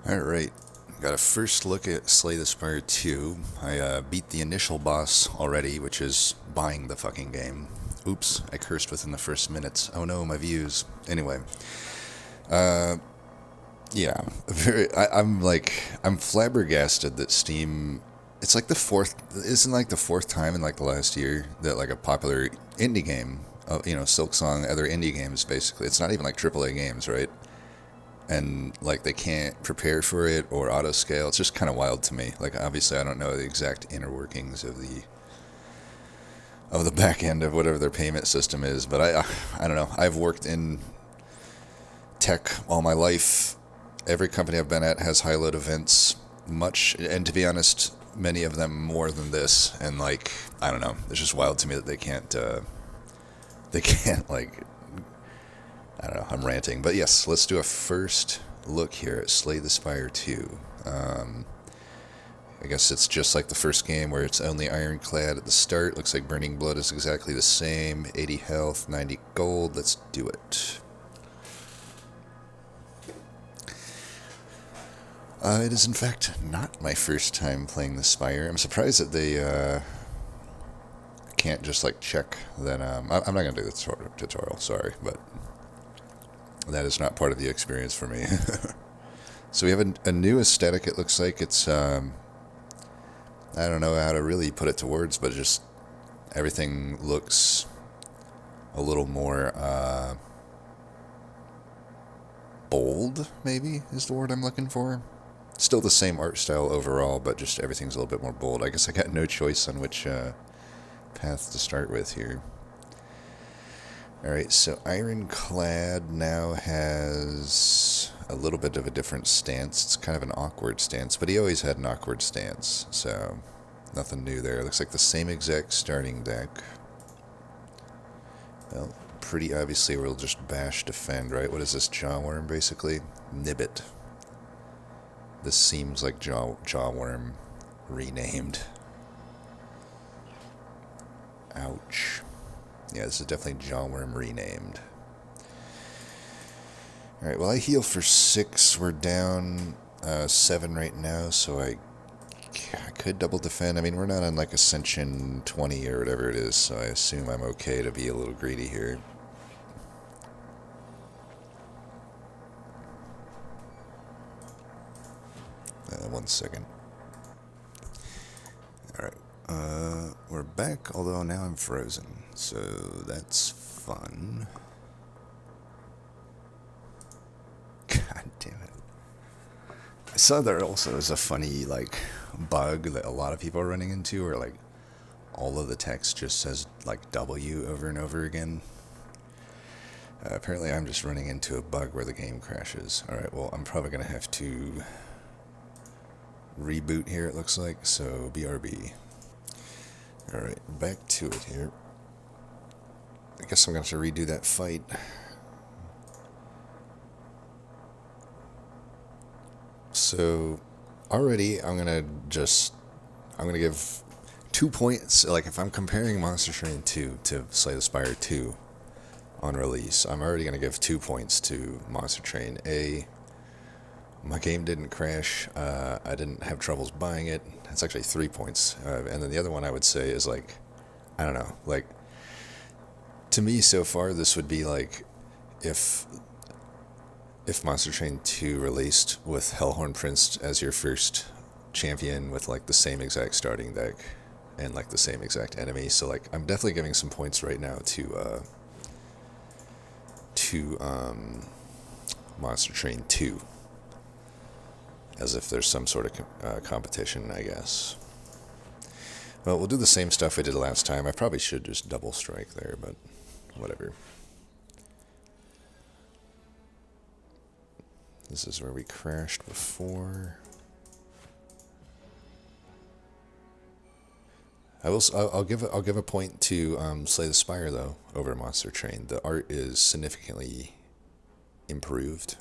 Alright, got a first look at Slay the Spire 2. I beat the initial boss already, which is buying the fucking game. Oops, I cursed within the first minutes. Oh no, my views. Anyway, yeah, I'm flabbergasted that Steam. It's like the fourth, isn't like the fourth time in like the last year that like a popular indie game, Silksong, other indie games basically. It's not even like AAA games, right? And like they can't prepare for it or auto scale. It's just kind of wild to me. Like obviously I don't know the exact inner workings of the back end of whatever their payment system is, but I don't know. I've worked in tech all my life. Every company I've been at has high load events, much, and to be honest, many of them more than this. And like I don't know, it's just wild to me that they can't like I don't know, I'm ranting. But yes, let's do a first look here at Slay the Spire 2. I guess it's just like the first game where it's only ironclad at the start. Looks like Burning Blood is exactly the same. 80 health, 90 gold. Let's do it. It is in fact not my first time playing the Spire. I'm surprised that they can't just like check that. I'm not going to do the tutorial, sorry, but that is not part of the experience for me. So we have a new aesthetic, it looks like. It's, I don't know how to really put it to words, but just everything looks a little more bold, maybe, is the word I'm looking for. Still the same art style overall, but just everything's a little bit more bold. I guess I got no choice on which path to start with here. Alright, so Ironclad now has a little bit of a different stance. It's kind of an awkward stance, but he always had an awkward stance, so nothing new there. Looks like the same exact starting deck. Well, pretty obviously we'll just bash defend, right? What is this, Jawworm, basically? Nibbit. This seems like Jawworm renamed. Ouch. Yeah, this is definitely Jawworm renamed. Alright, well I heal for 6. We're down 7 right now, so I could double defend. I mean, we're not on like Ascension 20 or whatever it is, so I assume I'm okay to be a little greedy here. One second. Alright, we're back, although now I'm frozen, so that's fun. God damn it. I saw there also is a funny, like, bug that a lot of people are running into where, like, all of the text just says, like, W over and over again. Apparently I'm just running into a bug where the game crashes. Alright, well, I'm probably going to have to reboot here, it looks like, so BRB. Alright, back to it here. I guess I'm going to have to redo that fight. So, already I'm going to give 2 points. Like, if I'm comparing Monster Train 2 to Slay the Spire 2 on release, I'm already going to give 2 points to Monster Train. My game didn't crash. I didn't have troubles buying it. That's actually 3 points. And then the other one I would say is, like, I don't know. Like, to me so far, this would be like if Monster Train 2 released with Hellhorn Prince as your first champion with like the same exact starting deck and like the same exact enemy. So like I'm definitely giving some points right now to Monster Train 2 as if there's some sort of competition, I guess. Well, we'll do the same stuff we did last time. I probably should just double strike there, but whatever. This is where we crashed before. I'll give a point to Slay the Spire though over Monster Train. The art is significantly improved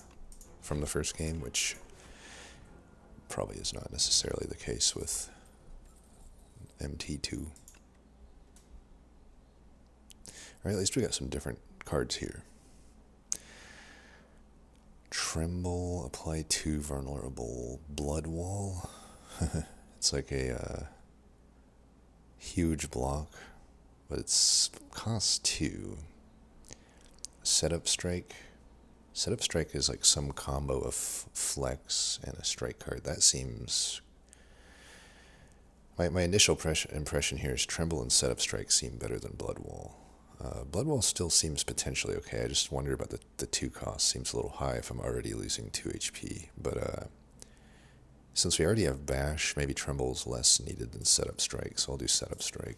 from the first game, which probably is not necessarily the case with MT2. Alright, at least we got some different cards here. Tremble, apply 2 vulnerable. Blood wall. It's like a huge block, but it's costs 2. Setup strike. Setup strike is like some combo of flex and a strike card. That seems... My initial impression here is Tremble and Setup Strike seem better than Blood Wall. Blood Wall still seems potentially okay. I just wonder about the 2 costs. Seems a little high if I'm already losing 2 HP. But since we already have Bash, maybe Tremble's less needed than Setup Strike, so I'll do Setup Strike.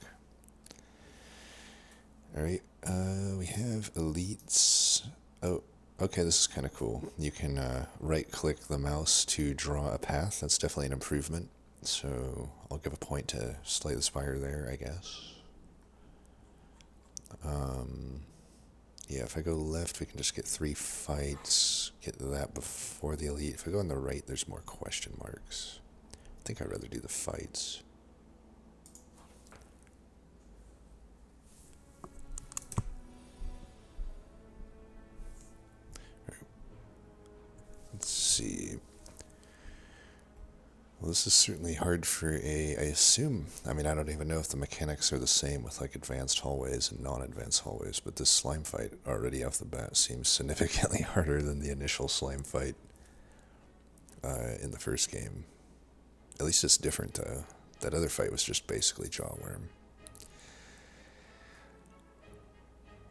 Alright, we have Elites. Oh, okay, this is kind of cool. You can right-click the mouse to draw a path. That's definitely an improvement. So I'll give a point to Slay the Spire there, I guess. Yeah, if I go left, we can just get 3 fights, get that before the elite. If I go on the right, there's more question marks. I think I'd rather do the fights. Right. Let's see. Well, this is certainly hard for I assume, I mean, I don't even know if the mechanics are the same with like advanced hallways and non-advanced hallways, but this slime fight already off the bat seems significantly harder than the initial slime fight in the first game. At least it's different. That other fight was just basically Jawworm.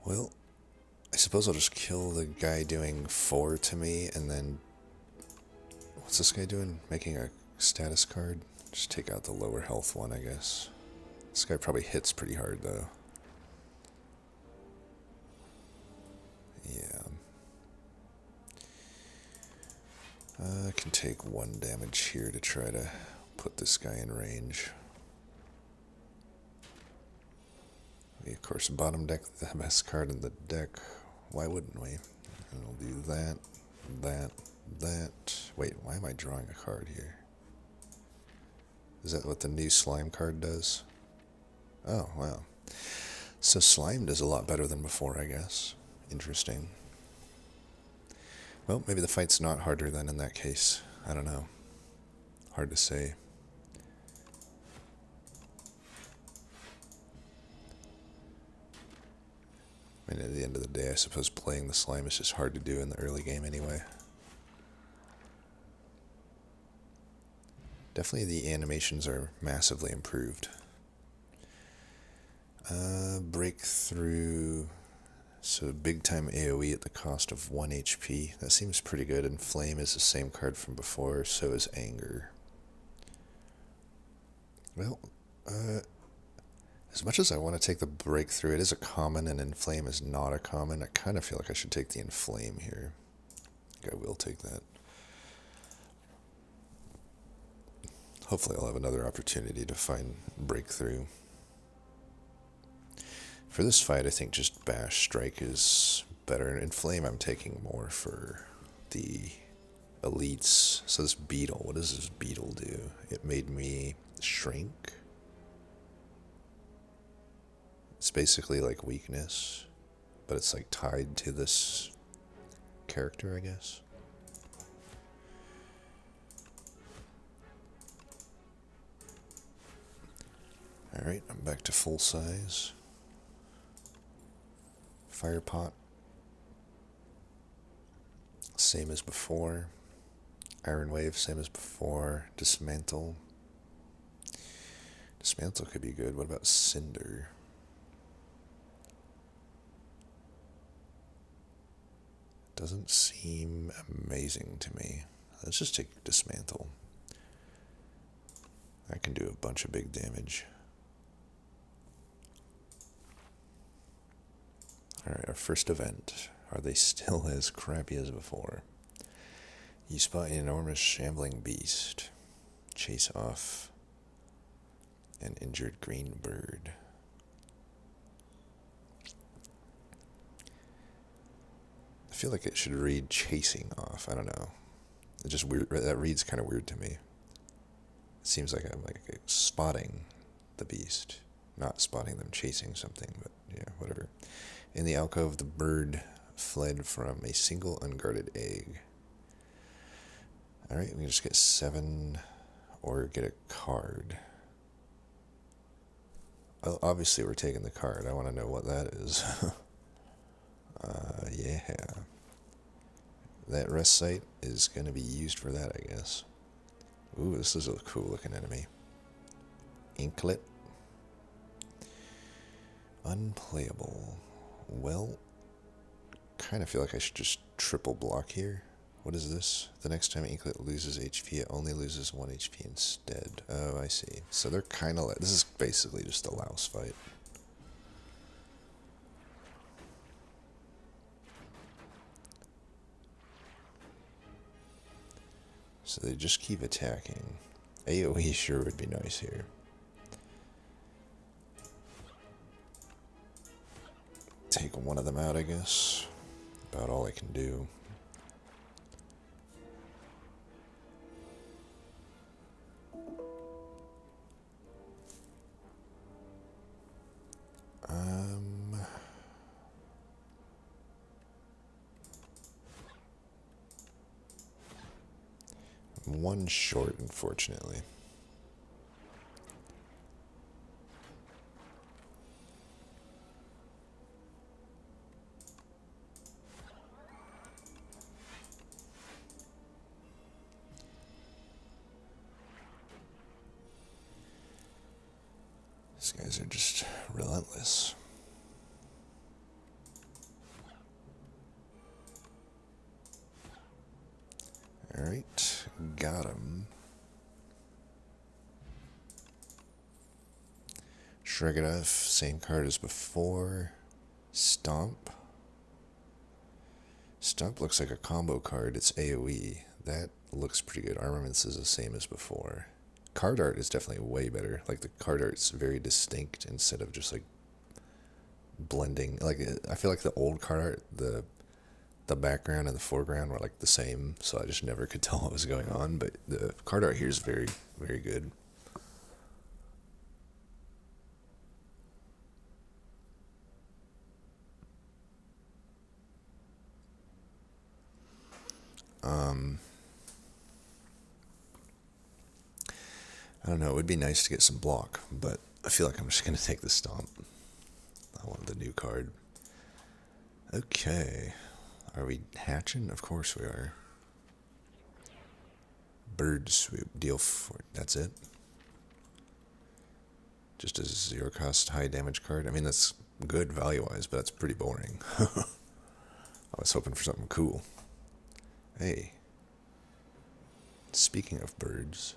Well, I suppose I'll just kill the guy doing 4 to me, and then... What's this guy doing? Making a status card? Just take out the lower health one, I guess. This guy probably hits pretty hard, though. Yeah. I can take 1 damage here to try to put this guy in range. We, of course, bottom deck the best card in the deck. Why wouldn't we? And we'll do that, that. Wait, why am I drawing a card here? Is that what the new slime card does? Oh, wow. So slime does a lot better than before, I guess. Interesting. Well, maybe the fight's not harder then in that case. I don't know. Hard to say. I mean, at the end of the day, I suppose playing the slime is just hard to do in the early game anyway. Definitely the animations are massively improved. Breakthrough. So big time AoE at the cost of 1 HP. That seems pretty good, and Flame is the same card from before, so is Anger. Well, as much as I want to take the Breakthrough, it is a common, and Inflame is not a common. I kind of feel like I should take the Inflame here. I think I will take that. Hopefully I'll have another opportunity to find Breakthrough. For this fight, I think just Bash Strike is better. In Flame, I'm taking more for the elites. So this Beetle, what does this Beetle do? It made me shrink. It's basically like weakness, but it's like tied to this character, I guess. Alright, I'm back to full size. Fire pot. Same as before. Iron Wave, same as before. Dismantle. Dismantle could be good. What about Cinder? Doesn't seem amazing to me. Let's just take Dismantle. I can do a bunch of big damage. Alright, our first event. Are they still as crappy as before? You spot an enormous shambling beast. Chase off an injured green bird. I feel like it should read chasing off. I don't know. It just weird. That reads kind of weird to me. It seems like I'm like spotting the beast, not spotting them chasing something. But yeah, whatever. In the alcove, the bird fled from a single unguarded egg. Alright, we can just get 7 or get a card. Obviously, we're taking the card. I want to know what that is. Yeah. That rest site is going to be used for that, I guess. Ooh, this is a cool looking enemy. Inklet. Unplayable. Well, kind of feel like I should just triple block here. What is this? The next time Inklet loses HP, it only loses 1 HP instead. Oh, I see. So they're kind of like... This is basically just a louse fight. So they just keep attacking. AoE sure would be nice here. Take one of them out, I guess. About all I can do. One short, unfortunately. These guys are just relentless. Alright, got him. Shrug it off, same card as before. Stomp. Stomp looks like a combo card, it's AoE. That looks pretty good. Armaments is the same as before. Card art is definitely way better. Like, the card art's very distinct instead of just, like, blending. Like, I feel like the old card art, the background and the foreground were like the same, so I just never could tell what was going on, but the card art here is very, very good. I don't know, it would be nice to get some block, but I feel like I'm just going to take the stomp. I want the new card. Okay. Are we hatching? Of course we are. Bird swoop. Deal 4. That's it. Just a 0 cost high damage card. I mean, that's good value-wise, but that's pretty boring. I was hoping for something cool. Hey. Speaking of birds.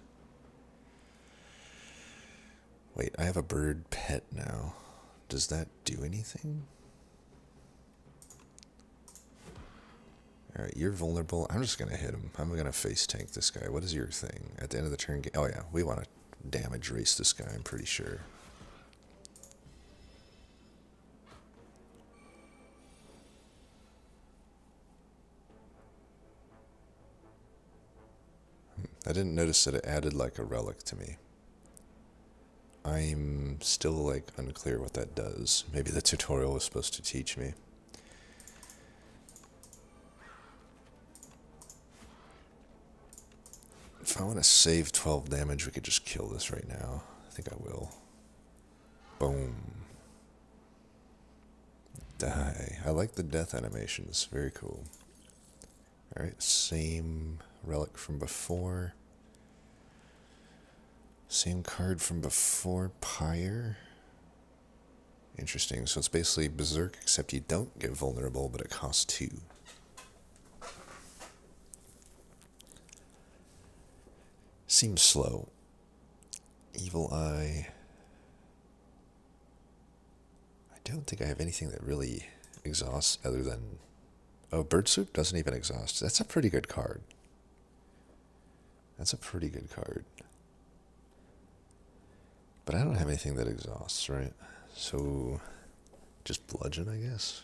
Wait, I have a bird pet now. Does that do anything? Alright, you're vulnerable. I'm just going to hit him. I'm going to face tank this guy. What is your thing? At the end of the turn... Oh yeah, we want to damage race this guy, I'm pretty sure. I didn't notice that it added like a relic to me. I'm still like unclear what that does. Maybe the tutorial was supposed to teach me. If I want to save 12 damage, we could just kill this right now. I think I will. Boom. Die. I like the death animations. Very cool. Alright, same relic from before. Same card from before. Pyre. Interesting. So it's basically Berserk, except you don't get vulnerable, but it costs 2. Seems slow. Evil Eye. I don't think I have anything that really exhausts other than... Oh, Bird Soup doesn't even exhaust. That's a pretty good card. That's a pretty good card. But I don't have anything that exhausts, right? So, just Bludgeon, I guess?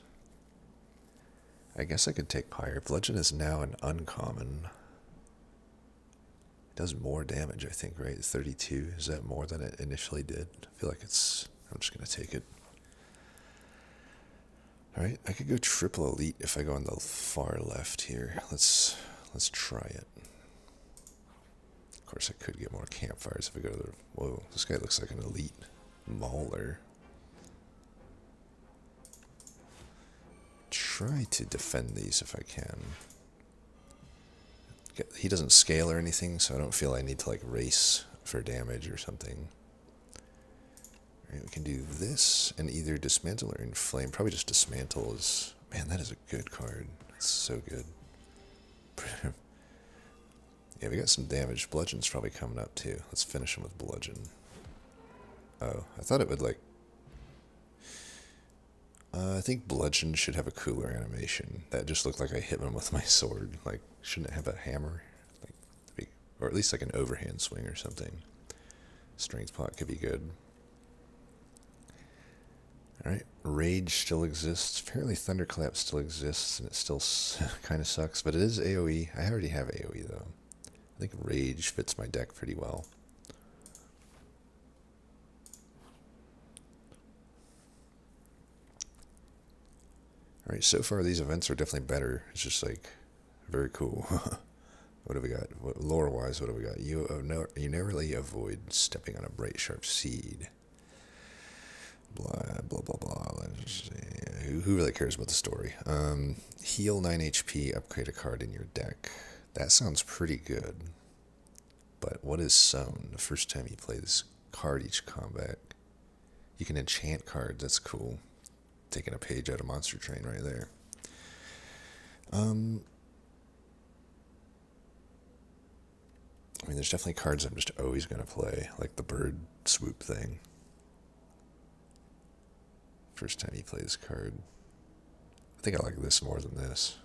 I guess I could take Pyre. Bludgeon is now an uncommon. It does more damage, I think, right? 32. Is that more than it initially did? I feel like it's... I'm just going to take it. Alright, I could go triple elite if I go on the far left here. Let's try it. Of course, I could get more campfires if I go to the... Whoa, this guy looks like an elite mauler. Try to defend these if I can. He doesn't scale or anything, so I don't feel I need to like race for damage or something. Alright, we can do this and either dismantle or inflame. Probably just dismantle is... Man, that is a good card. It's so good. Yeah, we got some damage. Bludgeon's probably coming up too. Let's finish him with Bludgeon. Oh, I thought it would like... I think Bludgeon should have a cooler animation. That just looked like I hit him with my sword. Like, shouldn't it have a hammer? Like, or at least like an overhand swing or something. Strength pot could be good. Alright, Rage still exists. Apparently Thunderclap still exists, and it still kind of sucks, but it is AoE. I already have AoE, though. I think Rage fits my deck pretty well. Alright, so far these events are definitely better. It's just like, very cool. What have we got? Lore-wise, what have we got? You narrowly avoid stepping on a bright, sharp seed. Blah, blah, blah, blah. Let's see. Who really cares about the story? Heal 9 HP, upgrade a card in your deck. That sounds pretty good. But what is Sown? The first time you play this card each combat, you can enchant cards. That's cool. Taking a page out of Monster Train right there. I mean, there's definitely cards I'm just always going to play, like the bird swoop thing. First time you play this card. I think I like this more than this.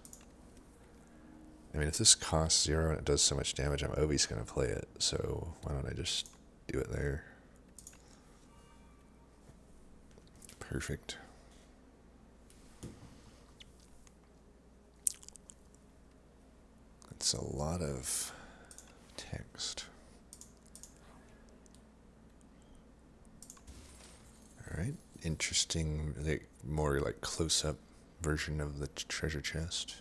I mean, if this costs 0 and it does so much damage, I'm always going to play it, so why don't I just do it there? Perfect. It's a lot of text. Alright, interesting, more like close-up version of the treasure chest.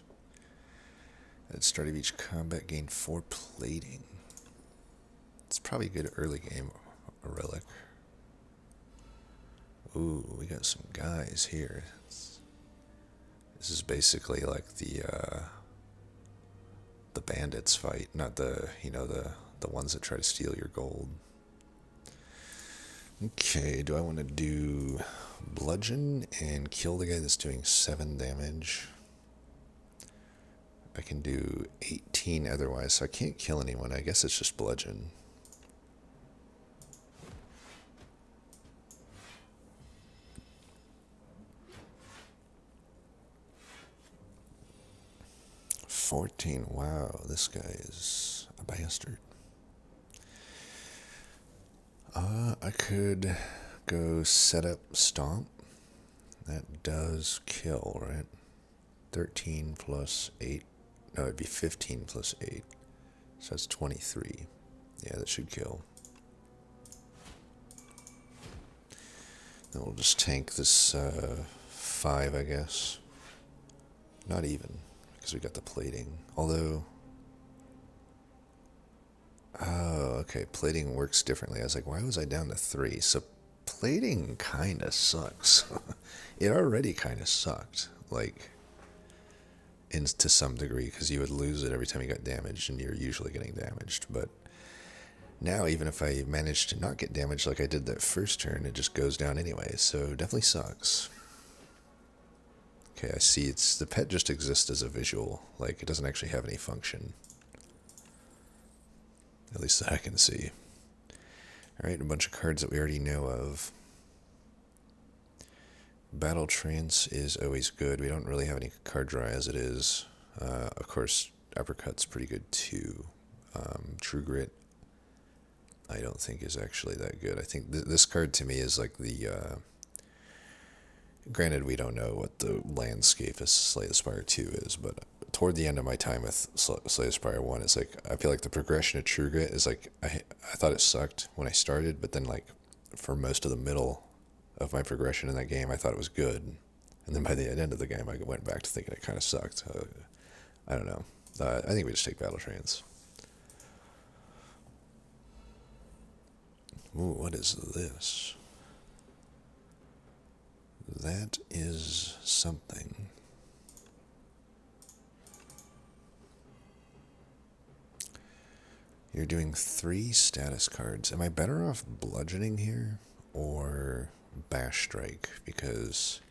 At the start of each combat, gain 4 plating. It's probably a good early game relic. Ooh, we got some guys here. This is basically like the bandits fight, not the ones that try to steal your gold. Okay, do I want to do Bludgeon and kill the guy that's doing 7 damage? I can do 18 otherwise, so I can't kill anyone. I guess it's just Bludgeon. Wow, this guy is a bastard. I could go set up Stomp. That does kill, right? 13 plus 8. No, it'd be 15 plus 8. So that's 23. Yeah, that should kill. Then we'll just tank this 5, I guess. Not even, because we got the plating. Although... Oh, okay, plating works differently. I was like, why was I down to 3? So plating kind of sucks. It already kind of sucked, like, to some degree, because you would lose it every time you got damaged, and you're usually getting damaged. But now, even if I manage to not get damaged like I did that first turn, it just goes down anyway, so definitely sucks. Okay, I see the pet just exists as a visual, like, it doesn't actually have any function. At least that I can see. Alright, a bunch of cards that we already know of. Battle Trance is always good. We don't really have any card draw as it is. Of course, Uppercut's pretty good too. True Grit, I don't think is actually that good. I think this card to me is like the... Granted, we don't know what the landscape of Slay the Spire 2 is, but toward the end of my time with Slay the Spire 1, it's like, I feel like the progression of True Grit is like, I thought it sucked when I started, but then like, for most of the middle of my progression in that game, I thought it was good. And then by the end of the game, I went back to thinking it kind of sucked. I don't know. I think we just take Battle Trance. Ooh, what is this? That is something. You're doing 3 status cards. Am I better off bludgeoning here or bash strike? Because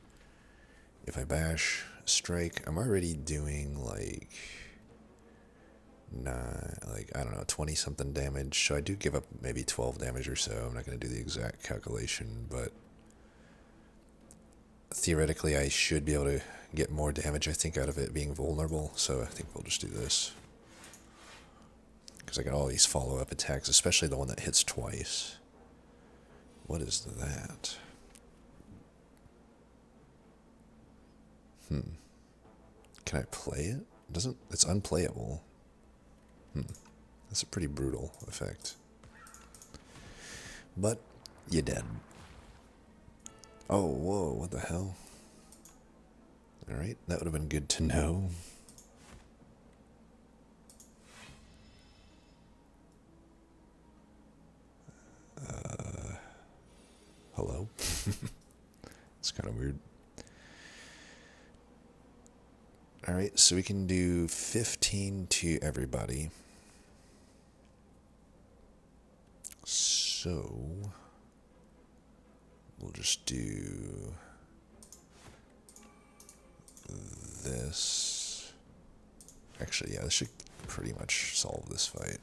if I bash strike, I'm already doing like I don't know, 20 something damage. So I do give up maybe 12 damage or so. I'm not going to do the exact calculation, but theoretically I should be able to get more damage, I think, out of it being vulnerable. So I think we'll just do this. Because I got all these follow-up attacks, especially the one that hits twice. What is that? Can I play it? It's unplayable. That's a pretty brutal effect. But you're dead. Oh, whoa, what the hell? Alright, that would have been good to know. Hello? It's kind of weird. Alright, so we can do 15 to everybody. So we'll just do this. Actually, yeah, this should pretty much solve this fight.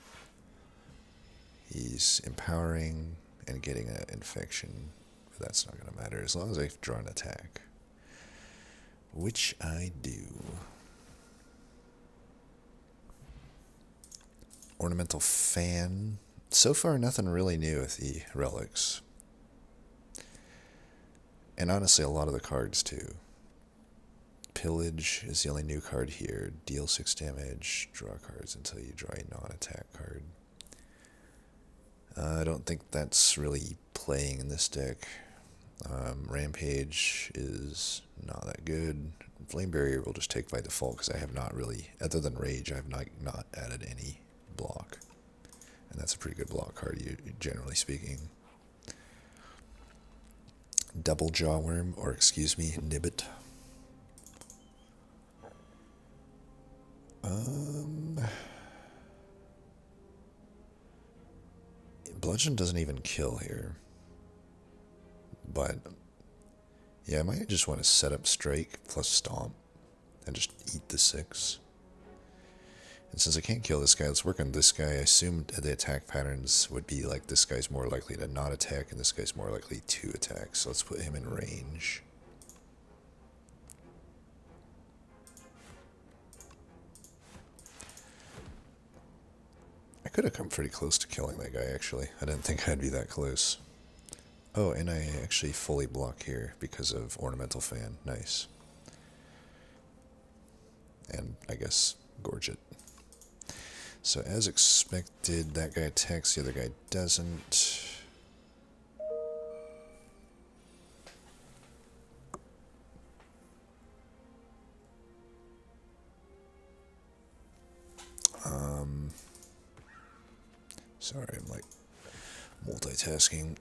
He's empowering and getting an infection, but that's not going to matter as long as I draw an attack. Which I do. Ornamental fan. So far, nothing really new with the relics. And honestly, a lot of the cards, too. Pillage is the only new card here. Deal 6 damage. Draw cards until you draw a non-attack card. I don't think that's really playing in this deck. Rampage is not that good. Flame Barrier will just take by default because I have not really, other than Rage, I have not added any block. And that's a pretty good block card, generally speaking. Double Jawworm, or excuse me, Nibbit. Bludgeon doesn't even kill here. But yeah, I might just want to set up Strike plus Stomp and just eat the 6. And since I can't kill this guy, let's work on this guy. I assumed the attack patterns would be like this guy's more likely to not attack and this guy's more likely to attack. So let's put him in range. I could have come pretty close to killing that guy, actually. I didn't think I'd be that close. Oh, and I actually fully block here because of Ornamental Fan. Nice. And I guess Gorge it. So as expected, that guy attacks, the other guy doesn't. Sorry, I'm like multitasking.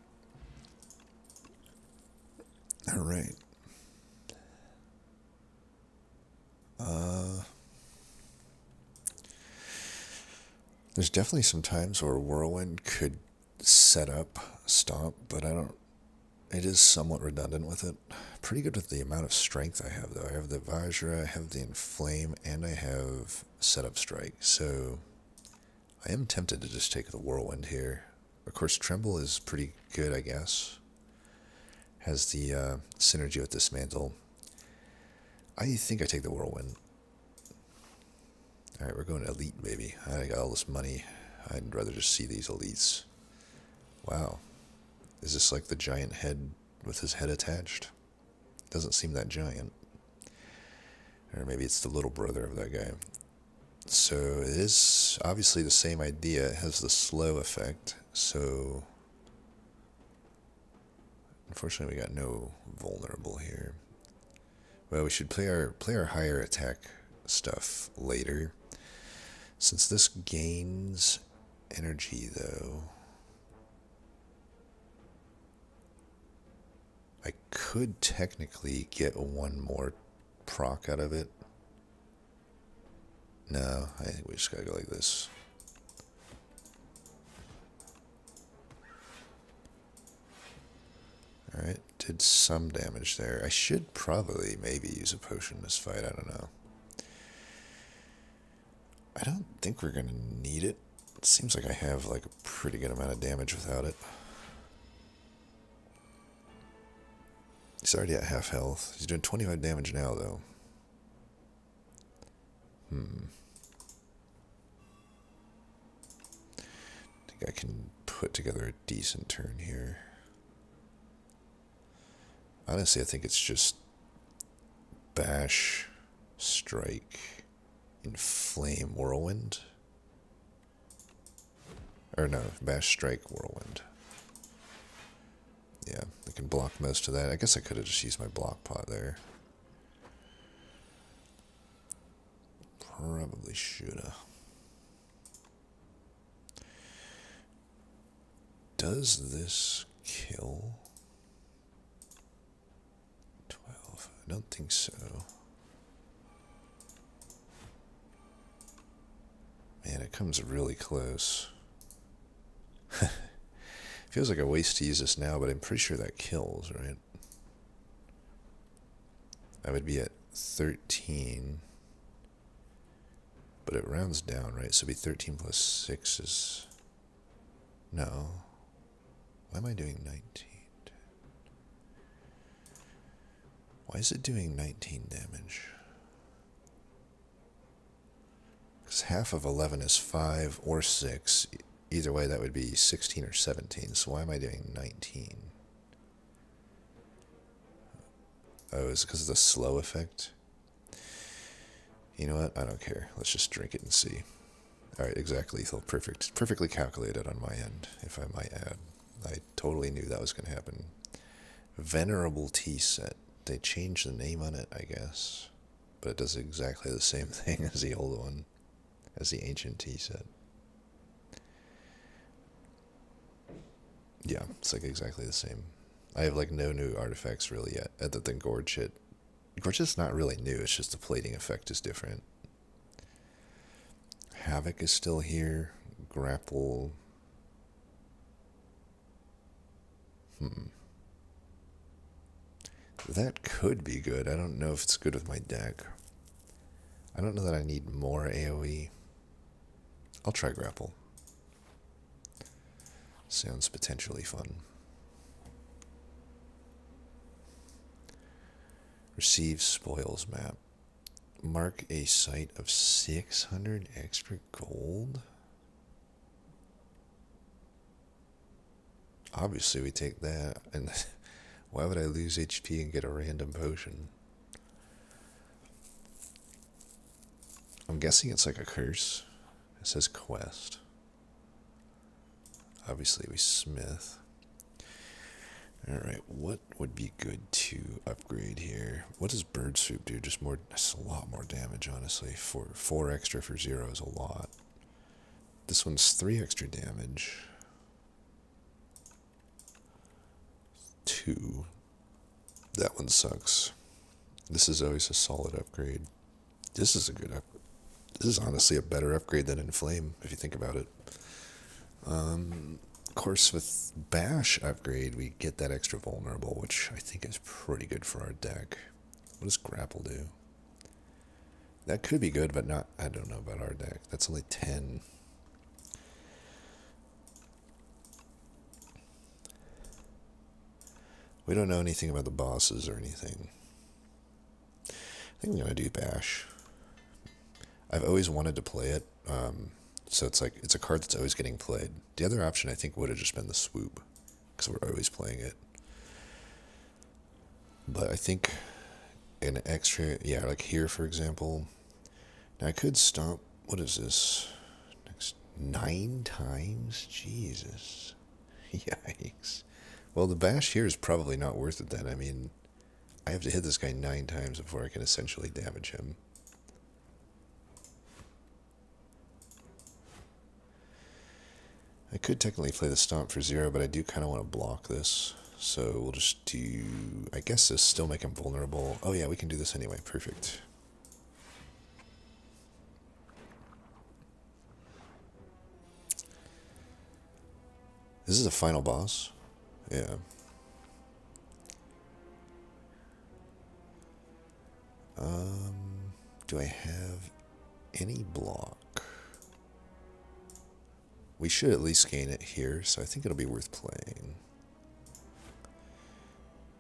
All right. There's definitely some times where Whirlwind could set up Stomp, but I don't. It is somewhat redundant with it. Pretty good with the amount of strength I have, though. I have the Vajra, I have the Inflame, and I have set up Strike. So I am tempted to just take the Whirlwind here. Of course, Tremble is pretty good, I guess. Has the synergy with Dismantle. I think I take the Whirlwind. Alright, we're going Elite, baby. I got all this money. I'd rather just see these Elites. Wow. Is this like the giant head with his head attached? Doesn't seem that giant. Or maybe it's the little brother of that guy. So it is obviously the same idea. It has the slow effect. So unfortunately we got no vulnerable here. Well, we should play our higher attack stuff later. Since this gains energy, though, could technically get one more proc out of it. No, I think we just gotta go like this. Alright, did some damage there. I should probably maybe use a potion in this fight, I don't know. I don't think we're gonna need it. It seems like I have like a pretty good amount of damage without it. He's already at half health. He's doing 25 damage now, though. I think I can put together a decent turn here. Honestly, I think it's just bash, strike, inflame, whirlwind. Or no, bash, strike, whirlwind. Yeah, I can block most of that. I guess I could have just used my block pot there. Probably shoulda. Does this kill? 12. I don't think so. Man, it comes really close. Feels like a waste to use this now, but I'm pretty sure that kills, right? I would be at 13. But it rounds down, right? So it'd be 13 plus 6 is... No. Why am I doing 19? Why is it doing 19 damage? Because half of 11 is 5 or 6. Either way, that would be 16 or 17. So why am I doing 19? Oh, is it because of the slow effect? You know what? I don't care. Let's just drink it and see. Alright, exact lethal. Perfectly calculated on my end, if I might add. I totally knew that was going to happen. Venerable tea set. They changed the name on it, I guess. But it does exactly the same thing as the old one. As the ancient tea set. Yeah, it's like exactly the same. I have like no new artifacts really yet, other than Gorge shit. Gorge is not really new, it's just the plating effect is different. Havoc is still here. Grapple. That could be good. I don't know if it's good with my deck. I don't know that I need more AoE. I'll try grapple. Sounds potentially fun. Receive spoils map. Mark a site of 600 extra gold? Obviously we take that, and why would I lose HP and get a random potion? I'm guessing it's like a curse. It says quest. Obviously we smith. Alright, what would be good to upgrade here? What does bird soup do? Just more, that's a lot more damage, honestly. Four extra for 0 is a lot. This one's 3 extra damage. 2. That one sucks. This is always a solid upgrade. This is a good upgrade. This is honestly a better upgrade than Inflame, if you think about it. Of course, with Bash upgrade, we get that extra vulnerable, which I think is pretty good for our deck. What does Grapple do? That could be good, but not, I don't know about our deck. That's only 10. We don't know anything about the bosses or anything. I think I'm going to do Bash. I've always wanted to play it, so it's like, it's a card that's always getting played. The other option I think would have just been the Swoop, because we're always playing it. But I think an extra, yeah, like here for example. Now I could stomp, what is this? Next 9 times? Jesus. Yikes. Well, the Bash here is probably not worth it then. I mean, I have to hit this guy 9 times before I can essentially damage him. I could technically play the Stomp for 0, but I do kind of want to block this. So we'll just do, I guess this still make him vulnerable. Oh yeah, we can do this anyway. Perfect. This is the final boss. Yeah. Do I have any block? We should at least gain it here, so I think it'll be worth playing.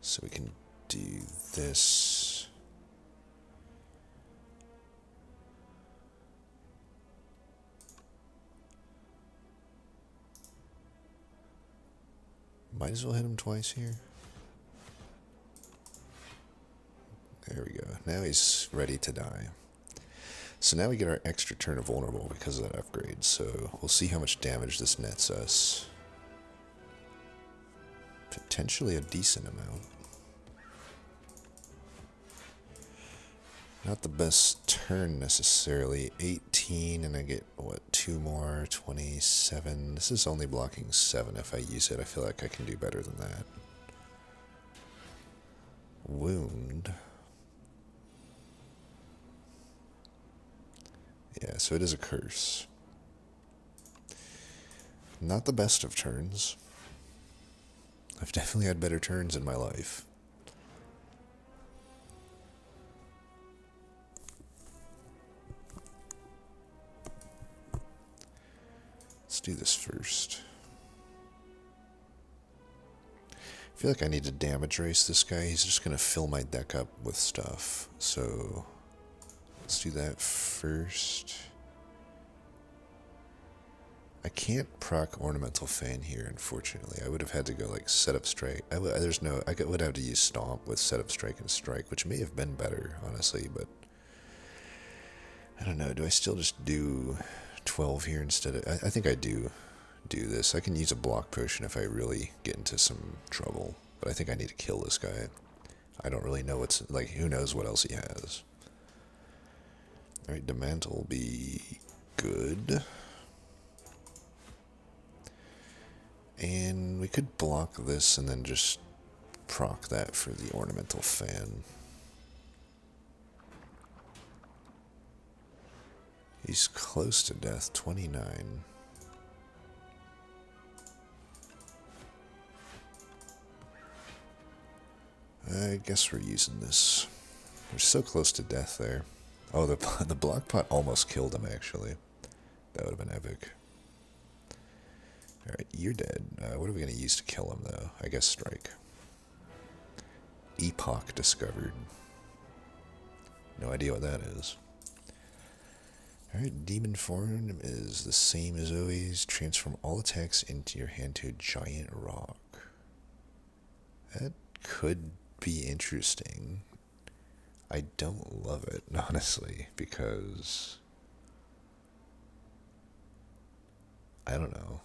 So we can do this. Might as well hit him twice here. There we go. Now he's ready to die. So now we get our extra turn of vulnerable because of that upgrade. So we'll see how much damage this nets us. Potentially a decent amount. Not the best turn necessarily. 18 and I get, what, 2 more? 27. This is only blocking 7 if I use it. I feel like I can do better than that. Wound. Yeah, so it is a curse. Not the best of turns. I've definitely had better turns in my life. Let's do this first. I feel like I need to damage race this guy. He's just going to fill my deck up with stuff. So let's do that first. I can't proc Ornamental Fan here, unfortunately. I would have had to go like Setup Strike. I would have to use Stomp with Setup Strike and Strike, which may have been better, honestly, but I don't know. Do I still just do 12 here instead of... I think I do this. I can use a block potion if I really get into some trouble, but I think I need to kill this guy. I don't really know what's... like, who knows what else he has. Alright, Demantle will be good. And we could block this and then just proc that for the Ornamental Fan. He's close to death, 29. I guess we're using this. We're so close to death there. Oh, the block pot almost killed him, actually. That would have been epic. Alright, you're dead. What are we going to use to kill him, though? I guess Strike. Epoch discovered. No idea what that is. Alright, Demon Form is the same as always. Transform all attacks into your hand to a giant rock. That could be interesting. I don't love it, honestly, because... I don't know.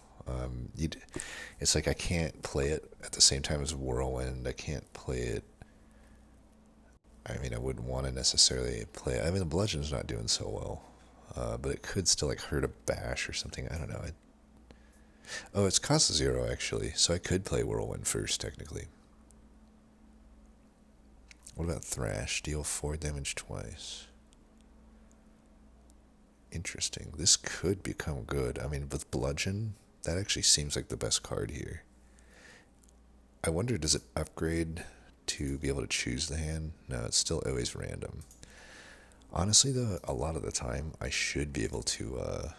It's like I can't play it at the same time as Whirlwind. I can't play it... I mean, I wouldn't want to necessarily play it. I mean, the Bludgeon's not doing so well. But it could still like hurt a bash or something. I don't know. Oh, it's cost 0 actually, so I could play Whirlwind first technically. What about Thrash? Deal 4 damage twice. Interesting. This could become good. I mean, with Bludgeon, that actually seems like the best card here. I wonder, does it upgrade to be able to choose the hand? No, it's still always random. Honestly, though, a lot of the time, I should be able to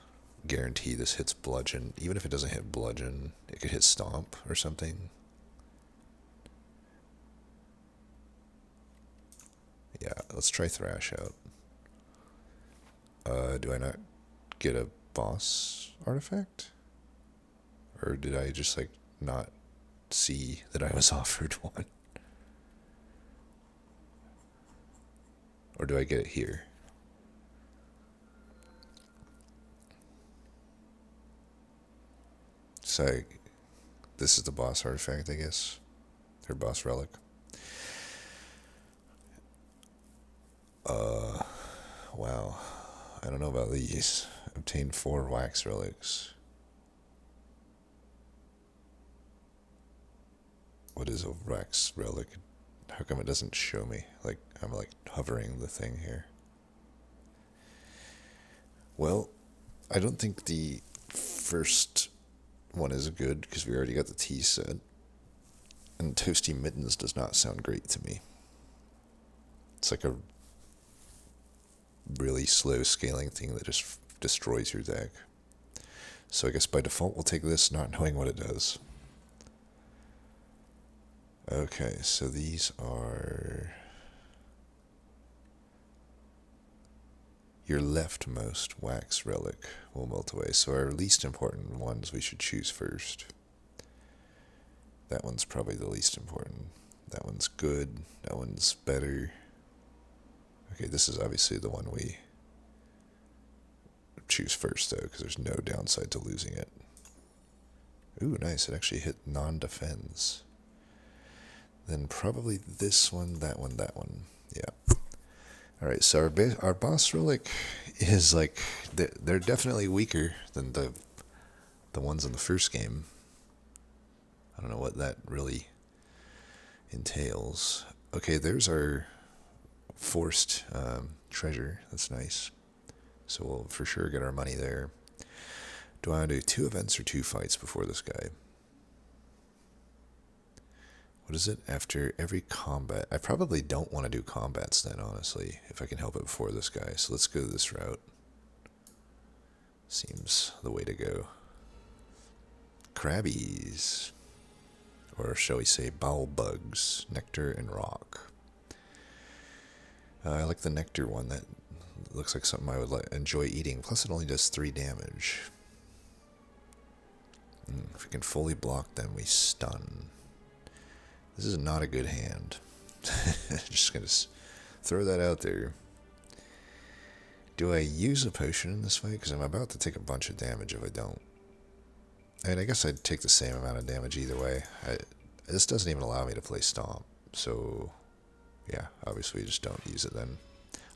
guarantee this hits Bludgeon. Even if it doesn't hit Bludgeon, it could hit Stomp or something. Yeah, let's try Thrash out. Do I not get a boss artifact? Or did I just, like, not see that I was offered one? Or do I get it here? So, this is the boss artifact, I guess. Or boss relic. Wow. I don't know about these. Obtain 4 wax relics. What is a wax relic? How come it doesn't show me? Like, I'm like hovering the thing here. Well, I don't think the first one is good because we already got the tea set. And Toasty Mittens does not sound great to me. It's like a really slow scaling thing that just destroys your deck. So I guess by default we'll take this, not knowing what it does. Okay, so these are your leftmost wax relic will melt away. So our least important ones we should choose first. That one's probably the least important. That one's good. That one's better. Okay, this is obviously the one we choose first, though, because there's no downside to losing it. Ooh, nice. It actually hit non-defense. Then probably this one, that one, that one. Yeah. Alright, so our boss relic is like... They're definitely weaker than the ones in the first game. I don't know what that really entails. Okay, there's our forced treasure. That's nice. So we'll for sure get our money there. Do I want to do 2 events or 2 fights before this guy? What is it? After every combat. I probably don't want to do combats then, honestly, if I can help it before this guy. So let's go this route. Seems the way to go. Crabbies. Or shall we say bowel bugs. Nectar and rock. I like the nectar one. That looks like something I would enjoy eating. Plus it only does 3 damage. If we can fully block them, we stun. This is not a good hand. Just gonna throw that out there. Do I use a potion in this fight? Because I'm about to take a bunch of damage if I don't. I mean, I guess I'd take the same amount of damage either way. This doesn't even allow me to play Stomp. So, yeah, obviously we just don't use it then.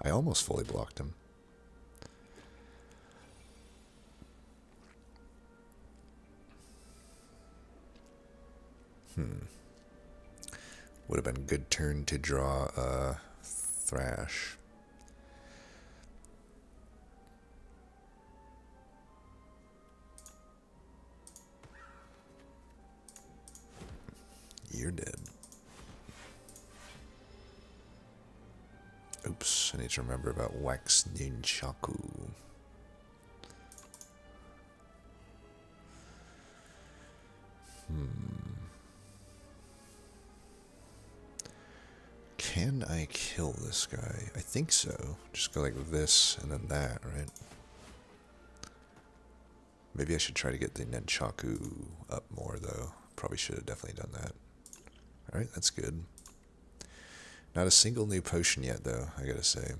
I almost fully blocked him. Would have been a good turn to draw a Thrash. You're dead. Oops, I need to remember about Wax Nunchaku. Can I kill this guy? I think so. Just go like this and then that, right? Maybe I should try to get the Nunchaku up more, though. Probably should have definitely done that. Alright, that's good. Not a single new potion yet, though, I gotta say.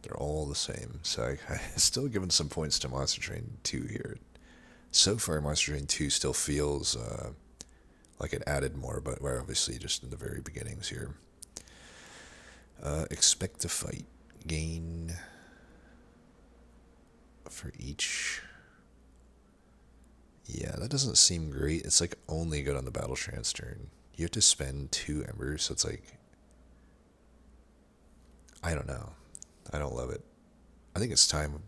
They're all the same. So I still giving some points to Monster Train 2 here. So far, Monster Train 2 still feels like it added more, but we're obviously just in the very beginnings here. Expect to fight. Gain for each. Yeah, that doesn't seem great. It's like only good on the battle trance turn. You have to spend 2 embers, so it's like... I don't know. I don't love it. I think it's time.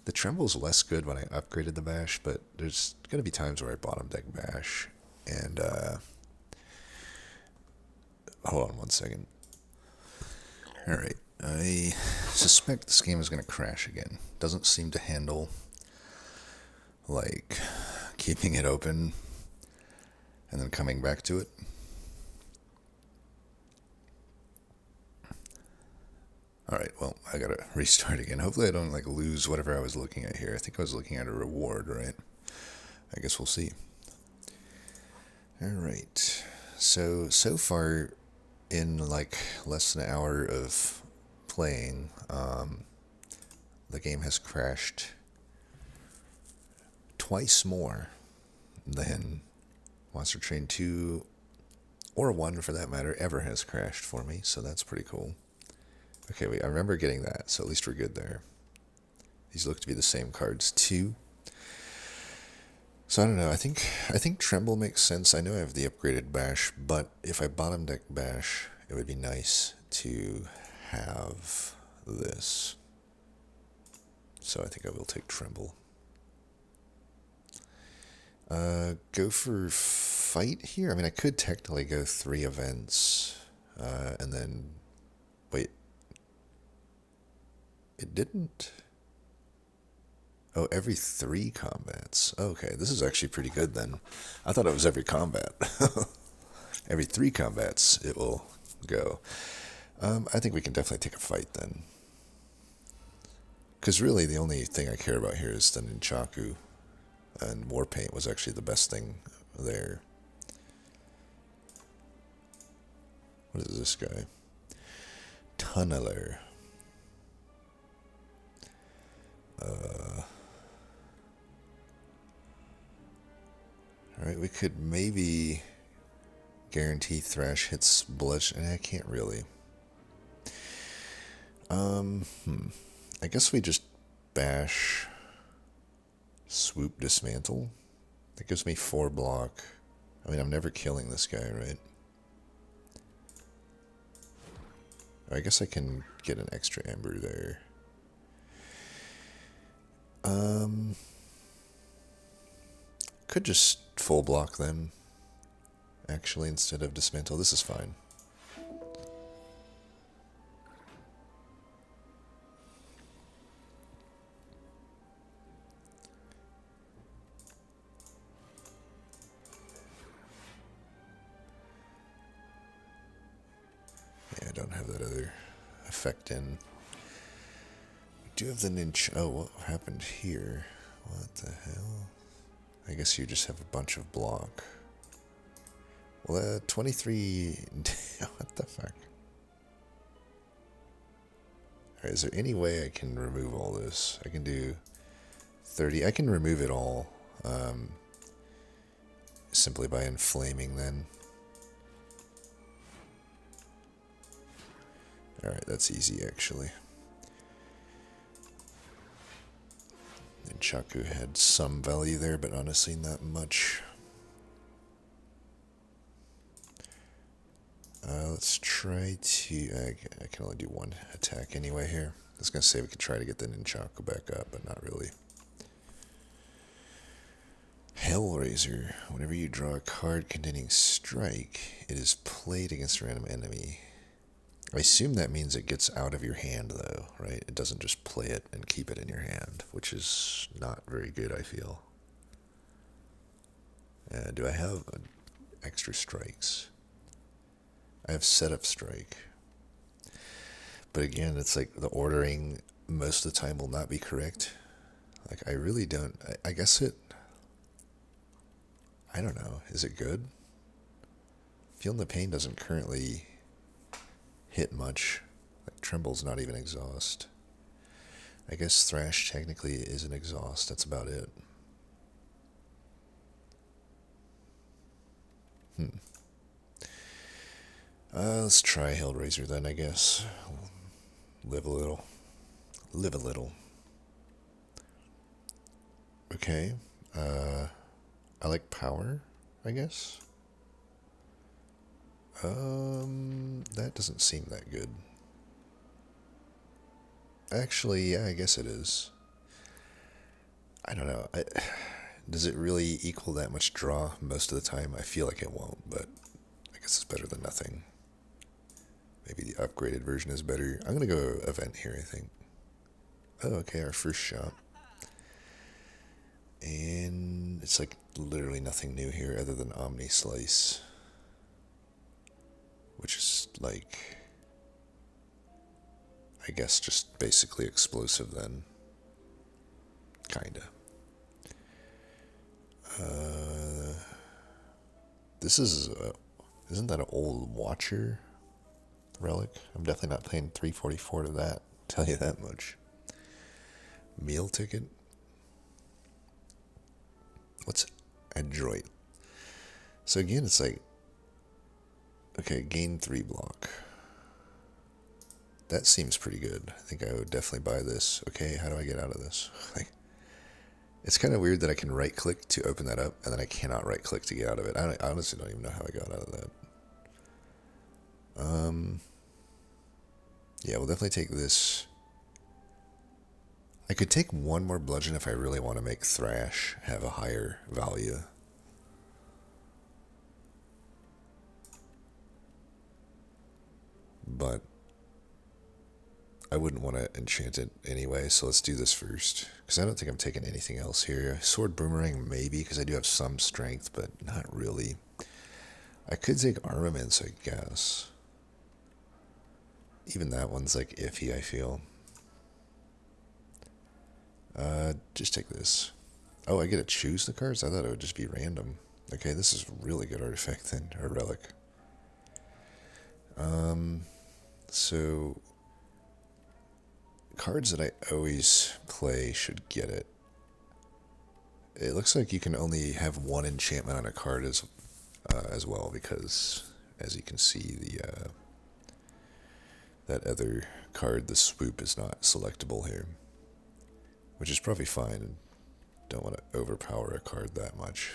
The Tremble's less good when I upgraded the Bash, but there's going to be times where I bottom deck Bash. And, hold on one second. Alright, I suspect this game is going to crash again. Doesn't seem to handle, like, keeping it open and then coming back to it. Alright, well, I gotta restart again. Hopefully I don't, like, lose whatever I was looking at here. I think I was looking at a reward, right? I guess we'll see. Alright. So far, in, like, less than an hour of playing, the game has crashed twice more than Monster Train 2, or 1 for that matter, ever has crashed for me, so that's pretty cool. Okay, wait, I remember getting that, so at least we're good there. These look to be the same cards, too. So I don't know. I think Tremble makes sense. I know I have the upgraded Bash, but if I bottom deck Bash, it would be nice to have this. So I think I will take Tremble. Go for Fight here. I mean, I could technically go 3 events, and then wait. It didn't. Oh, every 3 combats. Okay, this is actually pretty good then. I thought it was every combat. Every 3 combats it will go. I think we can definitely take a fight then. Because really the only thing I care about here is the Nunchaku. And Warpaint was actually the best thing there. What is this guy? Tunneler. Alright, we could maybe guarantee Thrash hits Bludgeon. I can't really. I guess we just bash Swoop Dismantle. That gives me 4 block. I mean, I'm never killing this guy, right? I guess I can get an extra Ember there. Could just full block then, actually, instead of Dismantle. This is fine. Yeah, I don't have that other effect in. We do have the ninja. Oh, what happened here? What the hell? I guess you just have a bunch of block. Well, 23... what the fuck? Alright, is there any way I can remove all this? I can do 30. I can remove it all simply by inflaming then. Alright, that's easy actually. And Chaku had some value there, but honestly not much. Let's try to... I can only do 1 attack anyway here. I was going to say we could try to get the Nunchaku back up, but not really. Hellraiser. Whenever you draw a card containing strike, it is played against a random enemy. I assume that means it gets out of your hand, though, right? It doesn't just play it and keep it in your hand, which is not very good, I feel. Do I have extra strikes? I have setup strike. But again, it's like the ordering most of the time will not be correct. Like, I really don't... I guess it... I don't know. Is it good? Feeling the Pain doesn't currently hit much. Like, Tremble's not even exhaust. I guess Thrash technically is an exhaust. That's about it. Let's try Hellraiser then, I guess. Live a little. Live a little. Okay. I like power, I guess. That doesn't seem that good. Actually, yeah, I guess it is. I don't know. Does it really equal that much draw most of the time? I feel like it won't, but I guess it's better than nothing. Maybe the upgraded version is better. I'm going to go event here, I think. Oh, okay, our first shot. And it's like literally nothing new here other than Omni Slice. Which is like, I guess just basically explosive then. Kinda. This is, isn't that an old Watcher relic? I'm definitely not paying $344 to that, tell you that much. Meal ticket? What's Adroit? So again, it's like, okay, gain 3 block. That seems pretty good. I think I would definitely buy this. Okay, how do I get out of this? Like, It's kind of weird that I can right click to open that up, and then I cannot right click to get out of it. I honestly don't even know how I got out of that. Yeah, we'll definitely take this. I could take one more bludgeon if I really want to make Thrash have a higher value. But I wouldn't want to enchant it anyway, so let's do this first. Because I don't think I'm taking anything else here. Sword Boomerang, maybe, because I do have some strength, but not really. I could take Armaments, I guess. Even that one's like iffy, I feel. Just take this. Oh, I get to choose the cards? I thought it would just be random. Okay, this is a really good artifact then, or relic. So cards that I always play should get it. It looks like you can only have one enchantment on a card as well, because as you can see, the that other card, the swoop, is not selectable here, which is probably fine. Don't want to overpower a card that much.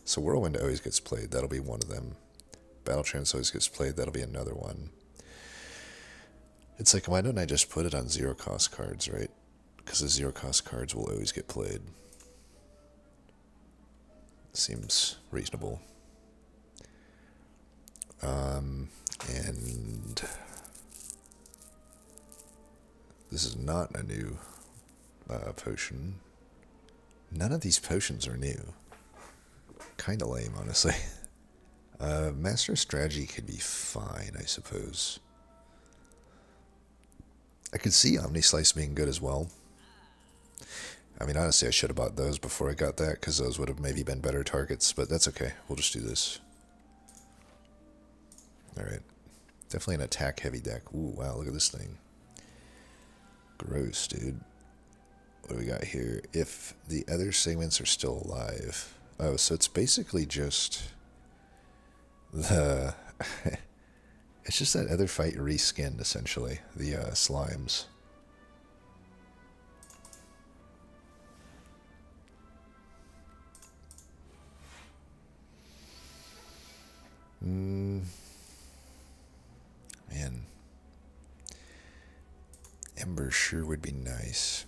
So Whirlwind always gets played. That'll be one of them. Battle Trance always gets played. That'll be another one. It's like, why don't I just put it on zero cost cards, right? Because the zero cost cards will always get played. Seems reasonable. And this is not a new potion. None of these potions are new. Kind of lame, honestly. Master Strategy could be fine, I suppose. I could see Omnislice being good as well. I mean, honestly, I should have bought those before I got that, because those would have maybe been better targets, but that's okay. We'll just do this. Alright. Definitely an attack-heavy deck. Ooh, wow, look at this thing. Gross, dude. What do we got here? If the other segments are still alive. Oh, so it's basically just the... It's just that other fight reskinned, essentially. The slimes. Man. Ember sure would be nice.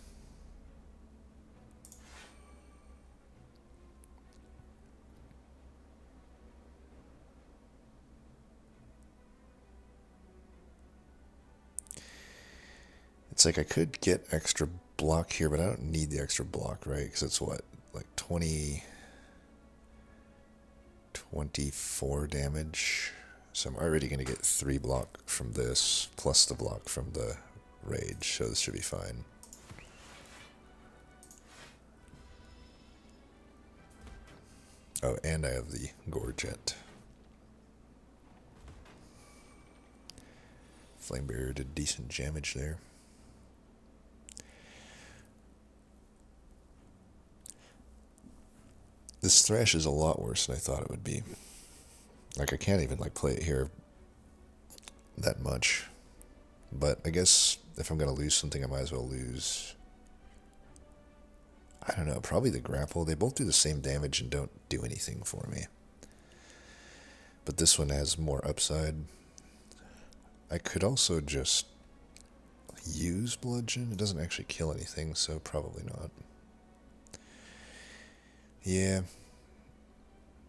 It's like I could get extra block here, but I don't need the extra block, right? Because it's what? Like 24 damage. So I'm already going to get 3 block from this, plus the block from the rage, so this should be fine. Oh, and I have the Gorget. Flame Barrier did decent damage there. This Thrash is a lot worse than I thought it would be. Like, I can't even, like, play it here that much. But I guess if I'm going to lose something, I might as well lose... I don't know, probably the grapple. They both do the same damage and don't do anything for me. But this one has more upside. I could also just use Bludgeon. It doesn't actually kill anything, so probably not. Yeah.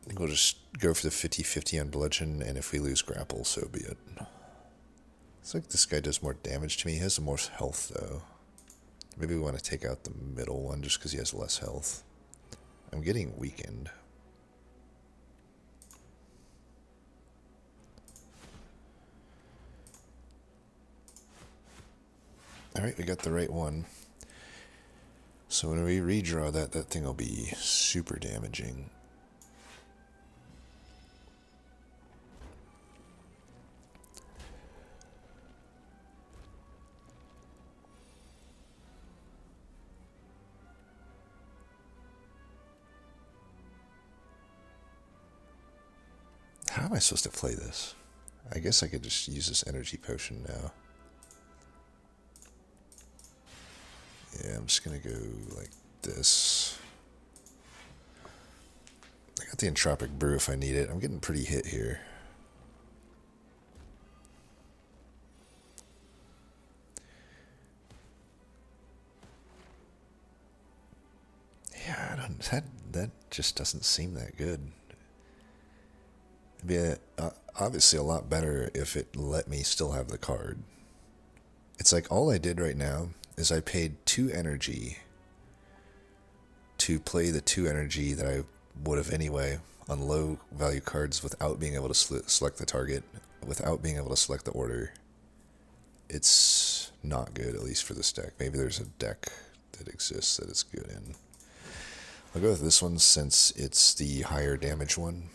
I think we'll just go for the 50-50 on Bludgeon, and if we lose grapple, so be it. Looks like this guy does more damage to me. He has the more health, though. Maybe we want to take out the middle one just because he has less health. I'm getting weakened. Alright, we got the right one. So when we redraw that, that thing will be super damaging. How am I supposed to play this? I guess I could just use this energy potion now. Yeah, I'm just gonna go like this. Got the Entropic Brew if I need it. I'm getting pretty hit here. Yeah, that just doesn't seem that good. It'd be obviously a lot better if it let me still have the card. It's like all I did right now is I paid 2 energy to play the 2 energy that I would have anyway on low value cards without being able to select the target, without being able to select the order. It's not good, at least for this deck. Maybe there's a deck that exists that it's good in. I'll go with this one since it's the higher damage one.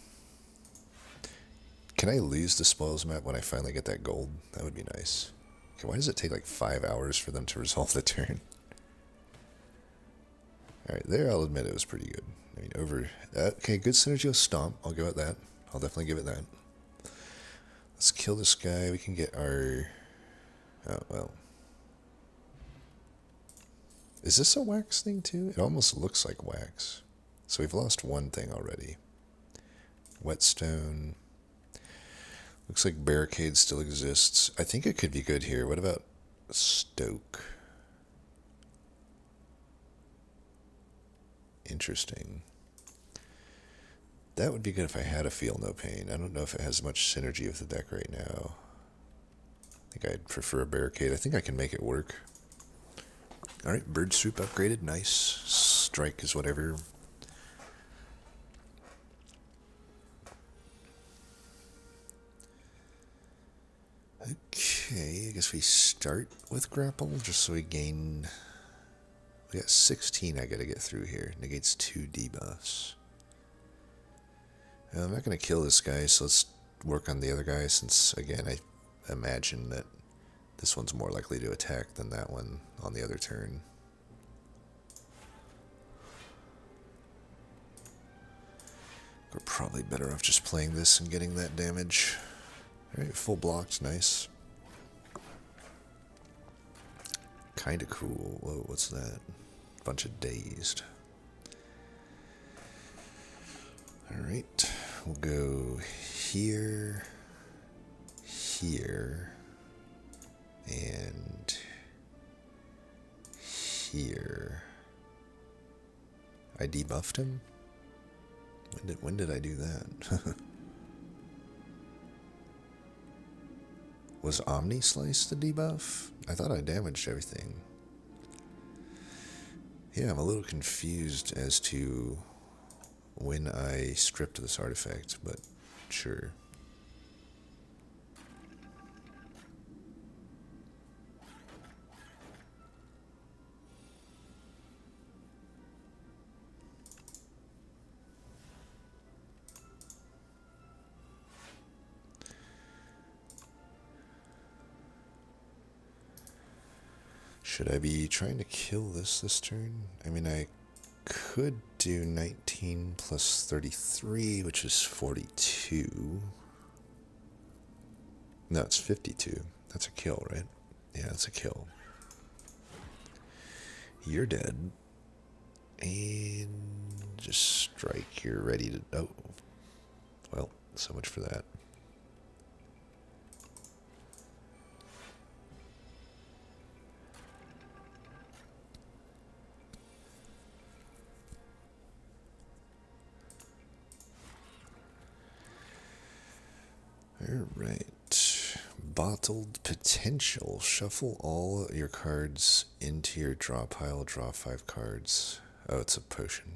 Can I lose the spoils map when I finally get that gold? That would be nice. Okay, why does it take like 5 hours for them to resolve the turn? Alright, there I'll admit it was pretty good. I mean, okay, good synergy with Stomp. I'll go with that. I'll definitely give it that. Let's kill this guy. We can get our... Oh, well. Is this a wax thing too? It almost looks like wax. So we've lost one thing already. Whetstone. Looks like Barricade still exists. I think it could be good here. What about Stoke? Interesting. That would be good if I had a Feel No Pain. I don't know if it has much synergy with the deck right now. I think I'd prefer a Barricade. I think I can make it work. Alright, Bird Swoop upgraded. Nice. Strike is whatever. Okay, I guess we start with Grapple just so we gain... We got 16 I gotta get through here. Negates 2 debuffs. I'm not gonna kill this guy, so let's work on the other guy since, again, I imagine that this one's more likely to attack than that one on the other turn. We're probably better off just playing this and getting that damage. Alright, full blocked, nice. Kinda cool. Whoa, what's that? Bunch of dazed. Alright, we'll go here, here, and here. I debuffed him? When did I do that? Was Omni Slice the debuff? I thought I damaged everything. Yeah, I'm a little confused as to when I stripped this artifact, but sure. Should I be trying to kill this turn? I mean, I could do 19 plus 33, which is 42. No, it's 52. That's a kill, right? Yeah, that's a kill. You're dead. And just strike. You're ready to... Oh. Well, so much for that. Alright. Bottled Potential. Shuffle all your cards into your draw pile. Draw 5 cards. Oh, it's a potion.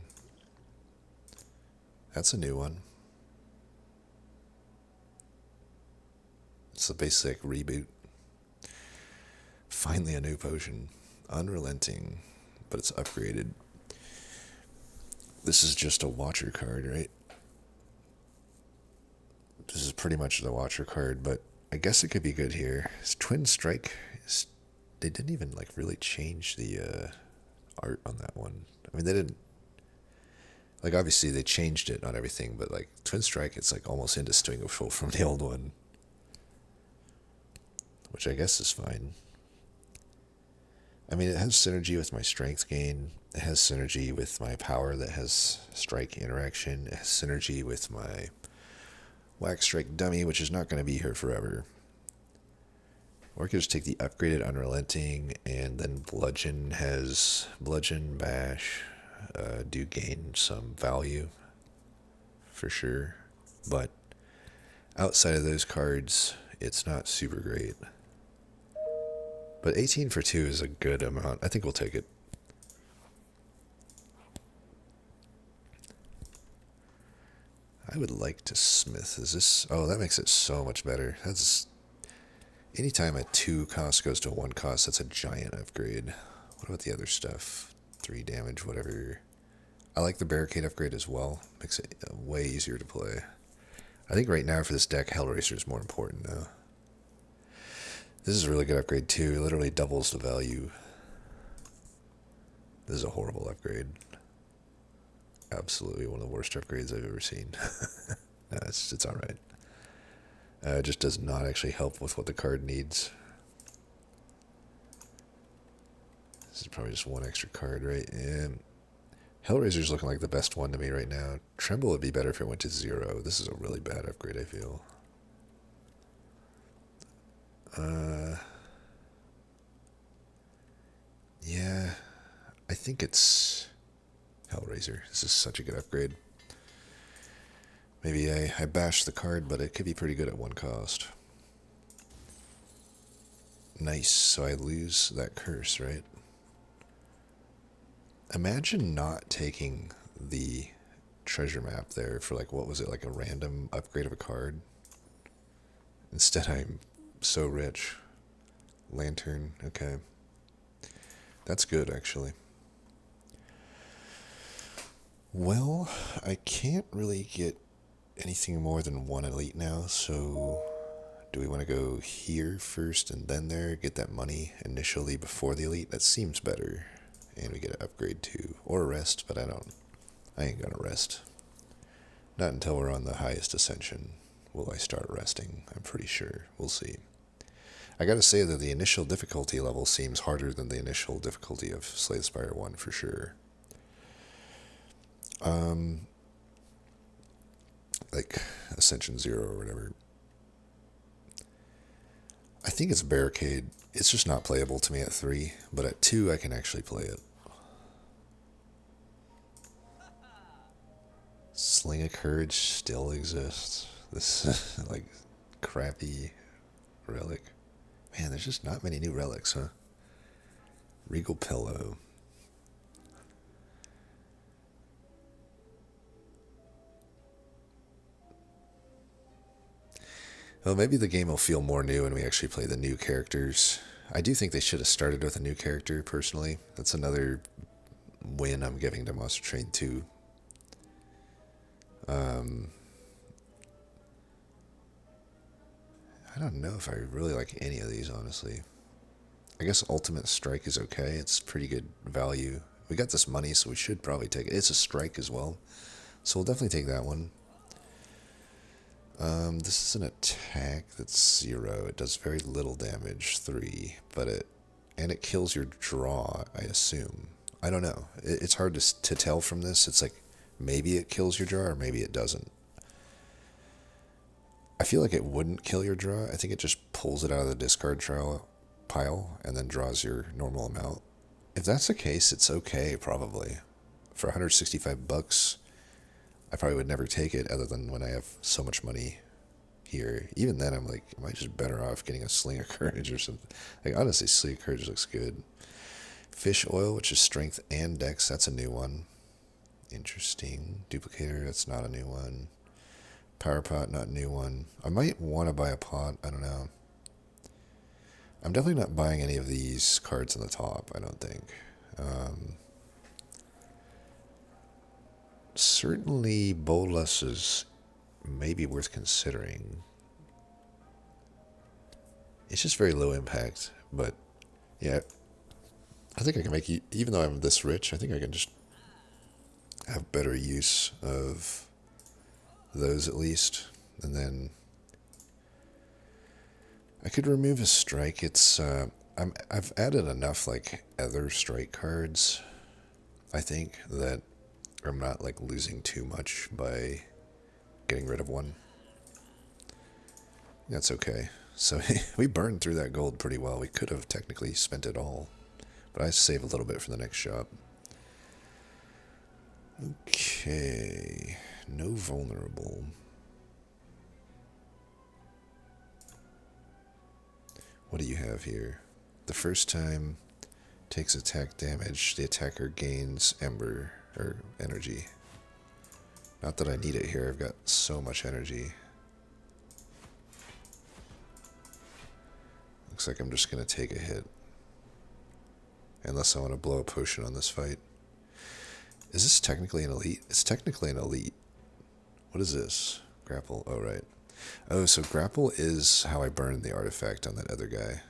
That's a new one. It's a basic reboot. Finally a new potion. Unrelenting, but it's upgraded. This is just a Watcher card, right? This is pretty much the Watcher card, but I guess it could be good here. It's Twin Strike. They didn't even like really change the art on that one. I mean, they didn't. Like, obviously they changed it on everything, but like Twin Strike, it's like almost indistinguishable from the old one, which I guess is fine. I mean, it has synergy with my strength gain, It has synergy with my power that has strike interaction. It has synergy with my wax strike dummy, which is not going to be here forever. Or I could just take the upgraded unrelenting, and then bludgeon has bludgeon, bash, do gain some value for sure. But outside of those cards, it's not super great. But 18 for 2 is a good amount. I think we'll take it. I would like to smith. Is this... Oh, that makes it so much better. That's... Anytime a 2 cost goes to a 1 cost, that's a giant upgrade. What about the other stuff? 3 damage, whatever. I like the barricade upgrade as well. Makes it way easier to play. I think right now for this deck, Hellraiser is more important now. This is a really good upgrade too. It literally doubles the value. This is a horrible upgrade. Absolutely one of the worst upgrades I've ever seen. No, it's alright. It just does not actually help with what the card needs. This is probably just 1 extra card, right? And Hellraiser's looking like the best one to me right now. Tremble would be better if it went to 0. This is a really bad upgrade, I feel. Yeah, I think it's Hellraiser. This is such a good upgrade. Maybe I bash the card, but it could be pretty good at 1 cost. Nice, so I lose that curse, right? Imagine not taking the treasure map there for like, what was it, like a random upgrade of a card? Instead, I'm so rich. Lantern, okay. That's good, actually. Well, I can't really get anything more than 1 elite now, so do we want to go here first and then there, get that money initially before the elite? That seems better. And we get an upgrade too, or a rest, but I ain't gonna rest. Not until we're on the highest ascension will I start resting, I'm pretty sure. We'll see. I gotta say that the initial difficulty level seems harder than the initial difficulty of Slay the Spire 1 for sure. Like Ascension 0 or whatever. I think it's Barricade. It's just not playable to me at 3, but at 2 I can actually play it. Sling of Courage still exists. This like crappy relic. Man, there's just not many new relics, huh? Regal Pillow. Well, maybe the game will feel more new when we actually play the new characters. I do think they should have started with a new character, personally. That's another win I'm giving to Monster Train 2. I don't know if I really like any of these, honestly. I guess Ultimate Strike is okay. It's pretty good value. We got this money, so we should probably take it. It's a strike as well, so we'll definitely take that one. This is an attack that's 0. It does very little damage, 3, but it kills your draw, I assume. I don't know. It's hard to tell from this. It's like maybe it kills your draw or maybe it doesn't. I feel like it wouldn't kill your draw. I think it just pulls it out of the discard pile and then draws your normal amount. If that's the case, it's okay, probably. For 165 bucks, I probably would never take it other than when I have so much money here. Even then, I'm like, am I just better off getting a Sling of Courage or something? Like, honestly, Sling of Courage looks good. Fish Oil, which is strength and dex, that's a new one. Interesting. Duplicator, that's not a new one. Power Pot, not a new one. I might want to buy a pot, I don't know. I'm definitely not buying any of these cards on the top, I don't think. Certainly Bolas is maybe worth considering. It's just very low impact, but yeah, I think I can make, even though I'm this rich, I think I can just have better use of those at least. And then I could remove a strike. It's I've added enough like other strike cards I think that I'm not like losing too much by getting rid of one. That's okay. So we burned through that gold pretty well. We could have technically spent it all, but I save a little bit for the next shop. Okay, no vulnerable. What do you have here? The first time takes attack damage, the attacker gains ember or energy. Not that I need it here, I've got so much energy. Looks like I'm just going to take a hit. Unless I want to blow a potion on this fight. Is this technically an elite? It's technically an elite. What is this? Grapple. Oh, right. Oh, so grapple is how I burned the artifact on that other guy.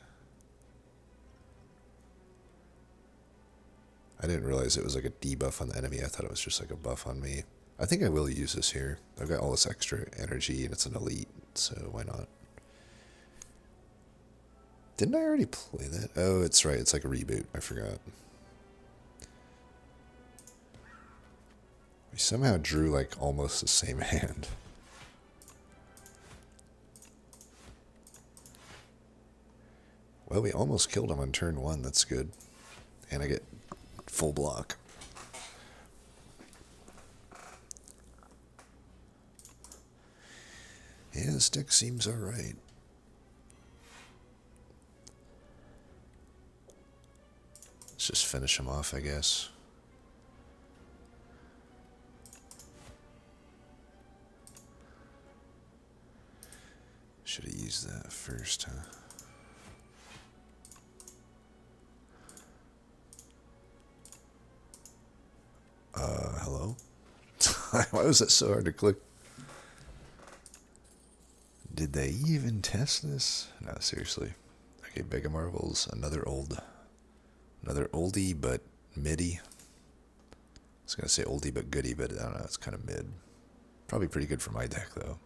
I didn't realize it was like a debuff on the enemy. I thought it was just like a buff on me. I think I will use this here. I've got all this extra energy and it's an elite, so why not? Didn't I already play that? Oh, it's right. It's like a reboot. I forgot. We somehow drew like almost the same hand. Well, we almost killed him on turn 1. That's good. And I get full block. Yeah, this deck seems alright. Let's just finish him off, I guess. Should have used that first, huh? Hello? Why was that so hard to click? Did they even test this? No, seriously. Okay, Mega Marvels, another oldie but midi. I was gonna say oldie but goodie, but I don't know, it's kind of mid. Probably pretty good for my deck, though.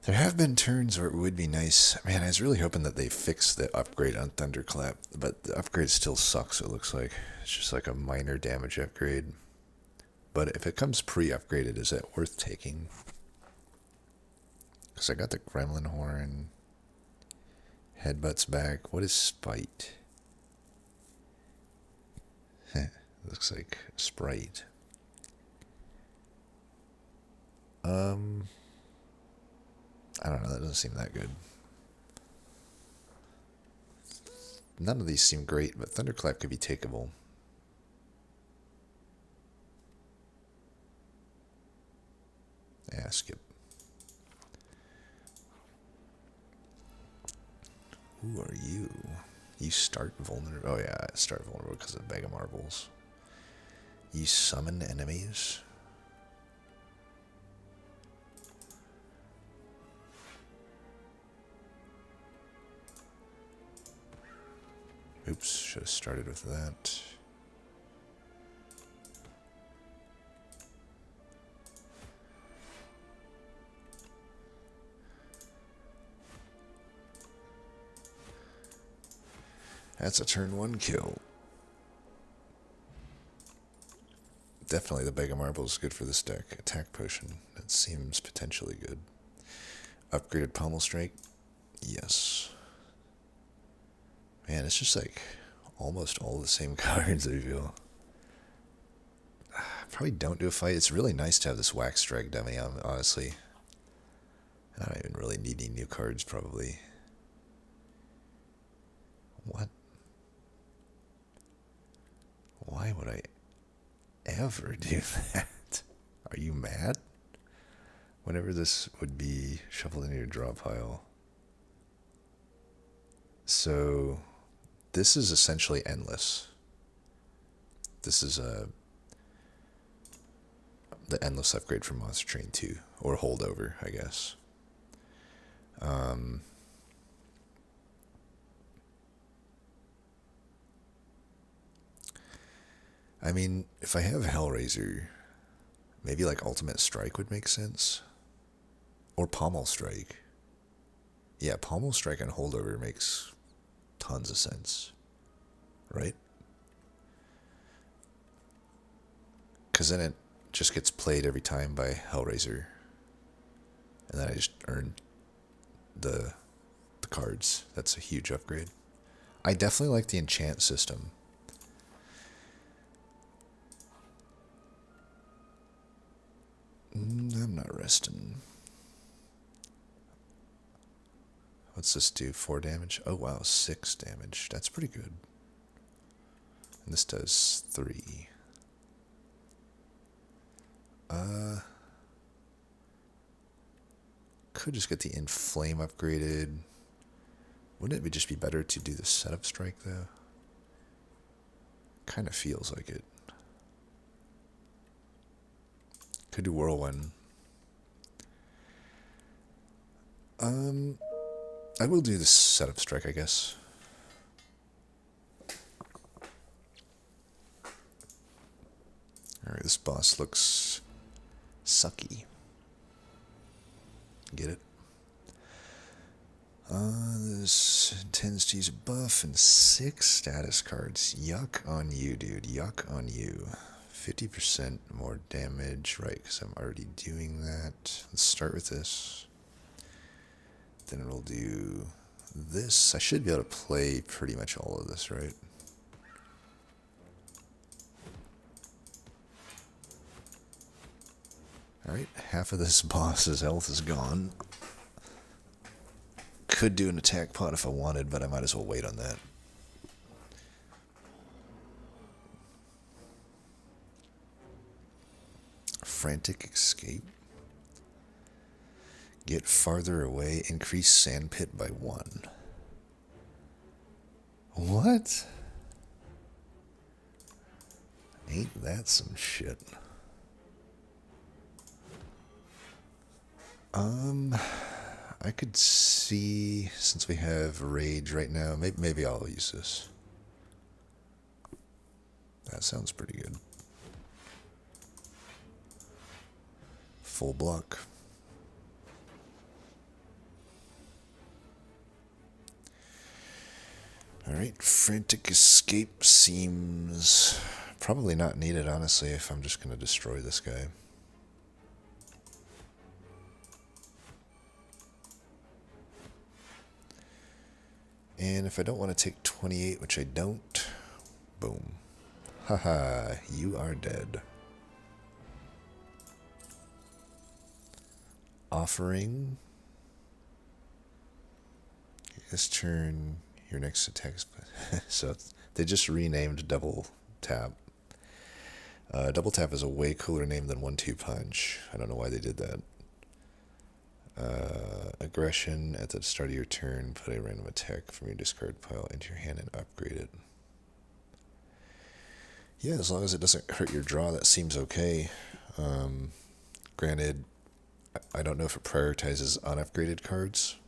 There have been turns where it would be nice. Man, I was really hoping that they fixed the upgrade on Thunderclap, but the upgrade still sucks, it looks like. It's just like a minor damage upgrade. But if it comes pre-upgraded, is that worth taking? Because I got the Gremlin Horn. Headbutts back. What is Spite? Looks like Sprite. I don't know, that doesn't seem that good. None of these seem great, but Thunderclap could be takeable. Yeah, skip. Who are you? You start vulnerable. Oh yeah, I start vulnerable because of Mega Marvels. You summon enemies. Oops, should have started with that. That's a turn 1 kill. Definitely the Mega Marble is good for this deck. Attack Potion, that seems potentially good. Upgraded Pommel Strike, yes. Man, it's just like almost all the same cards, I feel. Probably don't do a fight. It's really nice to have this Wax Strike dummy, honestly. I don't even really need any new cards, probably. What? Why would I ever do that? Are you mad? Whenever this would be shuffled into your draw pile. So, this is essentially endless. This is the endless upgrade from Monster Train 2, or holdover, I guess. I mean, if I have Hellraiser, maybe like Ultimate Strike would make sense. Or Pommel Strike. Yeah, Pommel Strike and holdover makes tons of sense. Right? Because then it just gets played every time by Hellraiser. And then I just earn the cards. That's a huge upgrade. I definitely like the enchant system. I'm not resting. What's this do? 4 damage? Oh wow, 6 damage. That's pretty good. And this does 3. Could just get the Inflame upgraded. Wouldn't it just be better to do the setup strike though? Kind of feels like it. Could do Whirlwind. I will do the setup strike, I guess. Alright, this boss looks sucky. Get it? This intends to use a buff and 6 status cards. Yuck on you, dude. Yuck on you. 50% more damage, right, because I'm already doing that. Let's start with this. Then it'll do this. I should be able to play pretty much all of this, right? Alright, half of this boss's health is gone. Could do an attack pot if I wanted, but I might as well wait on that. Frantic escape. Get farther away. Increase sandpit by 1. What? Ain't that some shit? I could see, since we have rage right now, maybe I'll use this. That sounds pretty good. Full block. Alright, frantic escape seems probably not needed, honestly, if I'm just going to destroy this guy. And if I don't want to take 28, which I don't, boom. Haha, you are dead. Offering. This turn, your next attack. So they just renamed double tap. Double tap is a way cooler name than 1-2 punch. I don't know why they did that. Aggression, at the start of your turn, put a random attack from your discard pile into your hand and upgrade it. Yeah, as long as it doesn't hurt your draw, that seems okay. Granted, I don't know if it prioritizes unupgraded cards.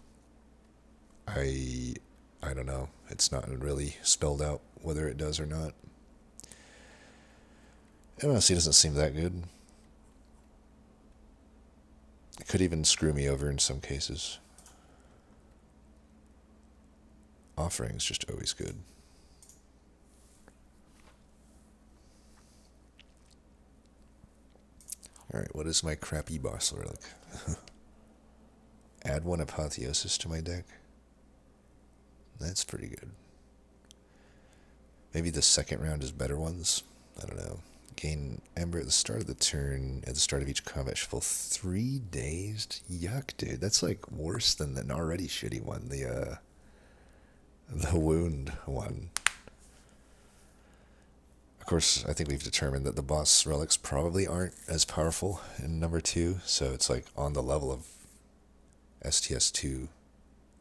I don't know. It's not really spelled out whether it does or not. It honestly doesn't seem that good. It could even screw me over in some cases. Offering's just always good. Alright, what is my crappy boss relic? Add 1 Apotheosis to my deck. That's pretty good. Maybe the second round is better ones? I don't know. Gain Ember at the start of the turn, at the start of each combat shuffle. 3 dazed? Yuck, dude. That's like worse than an already shitty one. The wound one. Of course, I think we've determined that the boss relics probably aren't as powerful in number 2, so it's like on the level of STS2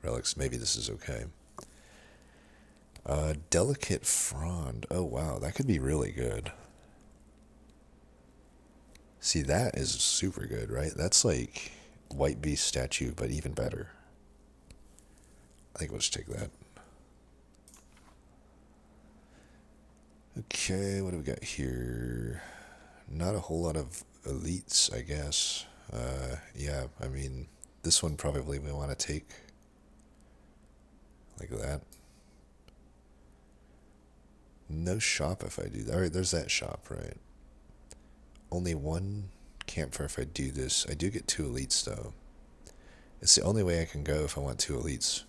relics. Maybe this is okay. Delicate Frond. Oh wow, that could be really good. See, that is super good, right? That's like White Beast statue, but even better. I think we'll just take that. Okay, what do we got here? Not a whole lot of elites, I guess. Yeah, I mean, this one probably we want to take. Like that. No shop if I do that. Alright, there's that shop, right? only one campfire if I do this. I do get 2 elites, though. It's the only way I can go if I want 2 elites.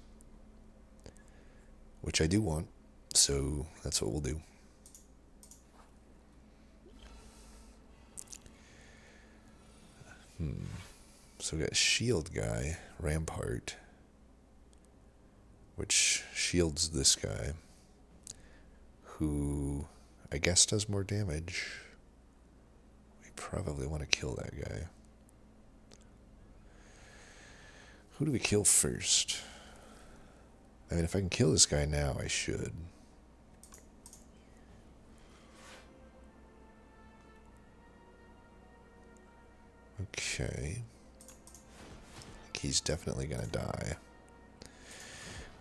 Which I do want, so that's what we'll do. So we got shield guy, Rampart, which shields this guy, who I guess does more damage. We probably want to kill that guy. Who do we kill first? I mean, if I can kill this guy now, I should. Okay. He's definitely gonna die.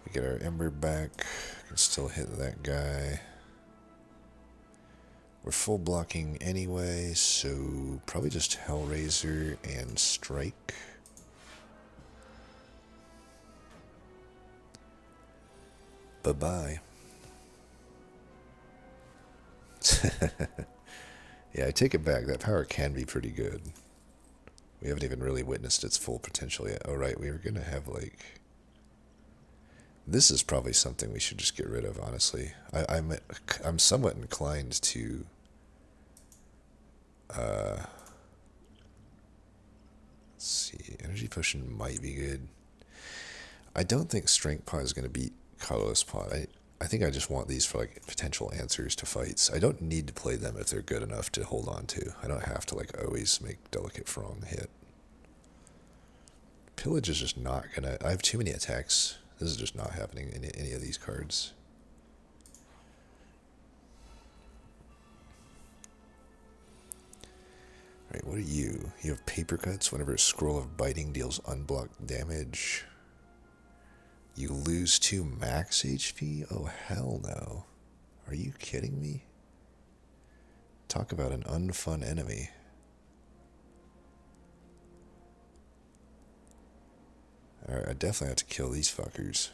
We get our Ember back. Can still hit that guy. We're full blocking anyway, so probably just Hellraiser and Strike. Bye-bye. Yeah, I take it back. That power can be pretty good. We haven't even really witnessed its full potential yet. Oh, right, we were going to have, like... This is probably something we should just get rid of, honestly. I'm somewhat inclined to... let's see. Energy Potion might be good. I don't think Strength Pod is going to beat Colorless Pod. I think I just want these for, like, potential answers to fights. I don't need to play them if they're good enough to hold on to. I don't have to, like, always make Delicate Throng hit. Pillage is just not gonna... I have too many attacks. This is just not happening in any of these cards. Alright, what are you? You have Paper Cuts. Whenever a Scroll of Biting deals unblocked damage... You lose 2 max HP? Oh, hell no. Are you kidding me? Talk about an unfun enemy. Alright, I definitely have to kill these fuckers.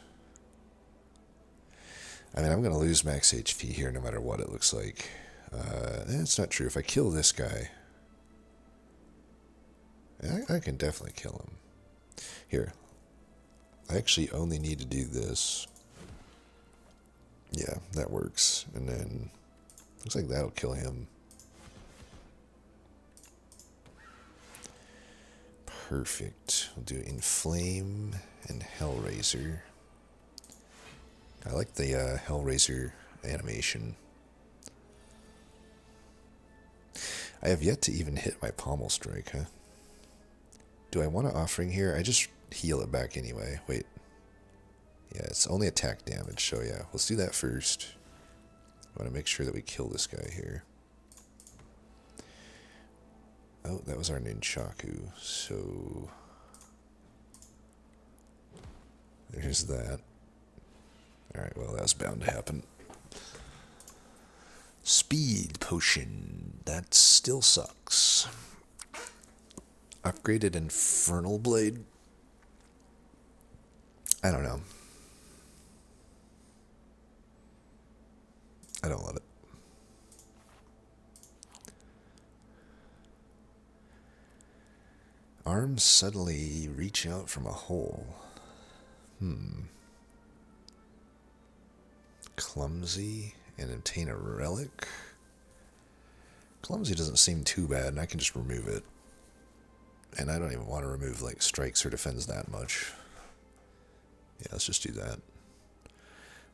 I mean, I'm going to lose max HP here no matter what it looks like. That's not true. If I kill this guy... I can definitely kill him. Here. I actually only need to do this. Yeah, that works. And then, looks like that'll kill him. Perfect. We'll do Inflame and Hellraiser. I like the Hellraiser animation. I have yet to even hit my Pommel Strike, huh? Do I want an Offering here? I just heal it back anyway. Wait. Yeah, it's only attack damage, so yeah. Let's do that first. I want to make sure that we kill this guy here. Oh, that was our Nunchaku, so... There's that. Alright, well, that was bound to happen. Speed Potion. That still sucks. Upgraded Infernal Blade. I don't know. I don't love it. Arms suddenly reach out from a hole. Clumsy and obtain a relic. Clumsy doesn't seem too bad, and I can just remove it. And I don't even want to remove, like, strikes or defends that much. Yeah, let's just do that.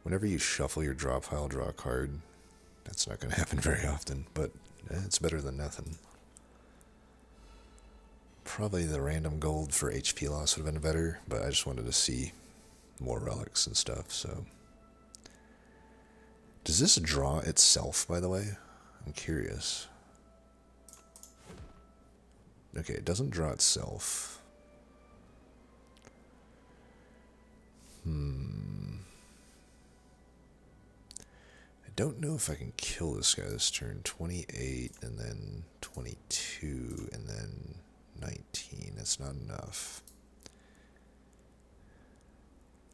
Whenever you shuffle your draw pile, draw a card. That's not going to happen very often, but it's better than nothing. Probably the random gold for HP loss would have been better, but I just wanted to see more relics and stuff, so... Does this draw itself, by the way? I'm curious. Okay, it doesn't draw itself. I don't know if I can kill this guy this turn. 28, and then 22, and then 19. That's not enough.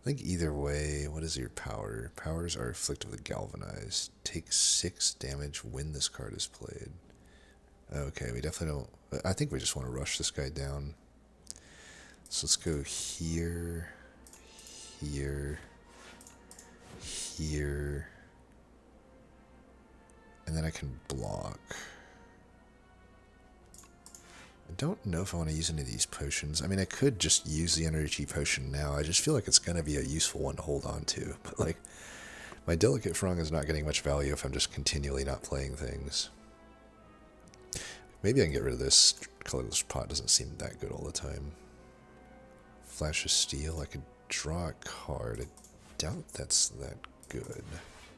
I think either way, what is your power? Powers are afflicted with galvanized. Take 6 damage when this card is played. Okay, we definitely don't... I think we just want to rush this guy down. So let's go here, here, here, and then I can block. I don't know if I want to use any of these potions. I mean, I could just use the energy potion now. I just feel like it's going to be a useful one to hold on to. But, like, my delicate frong is not getting much value if I'm just continually not playing things. Maybe I can get rid of this. Colorless pot doesn't seem that good all the time. Flash of Steel. I could draw a card. I doubt that's that good.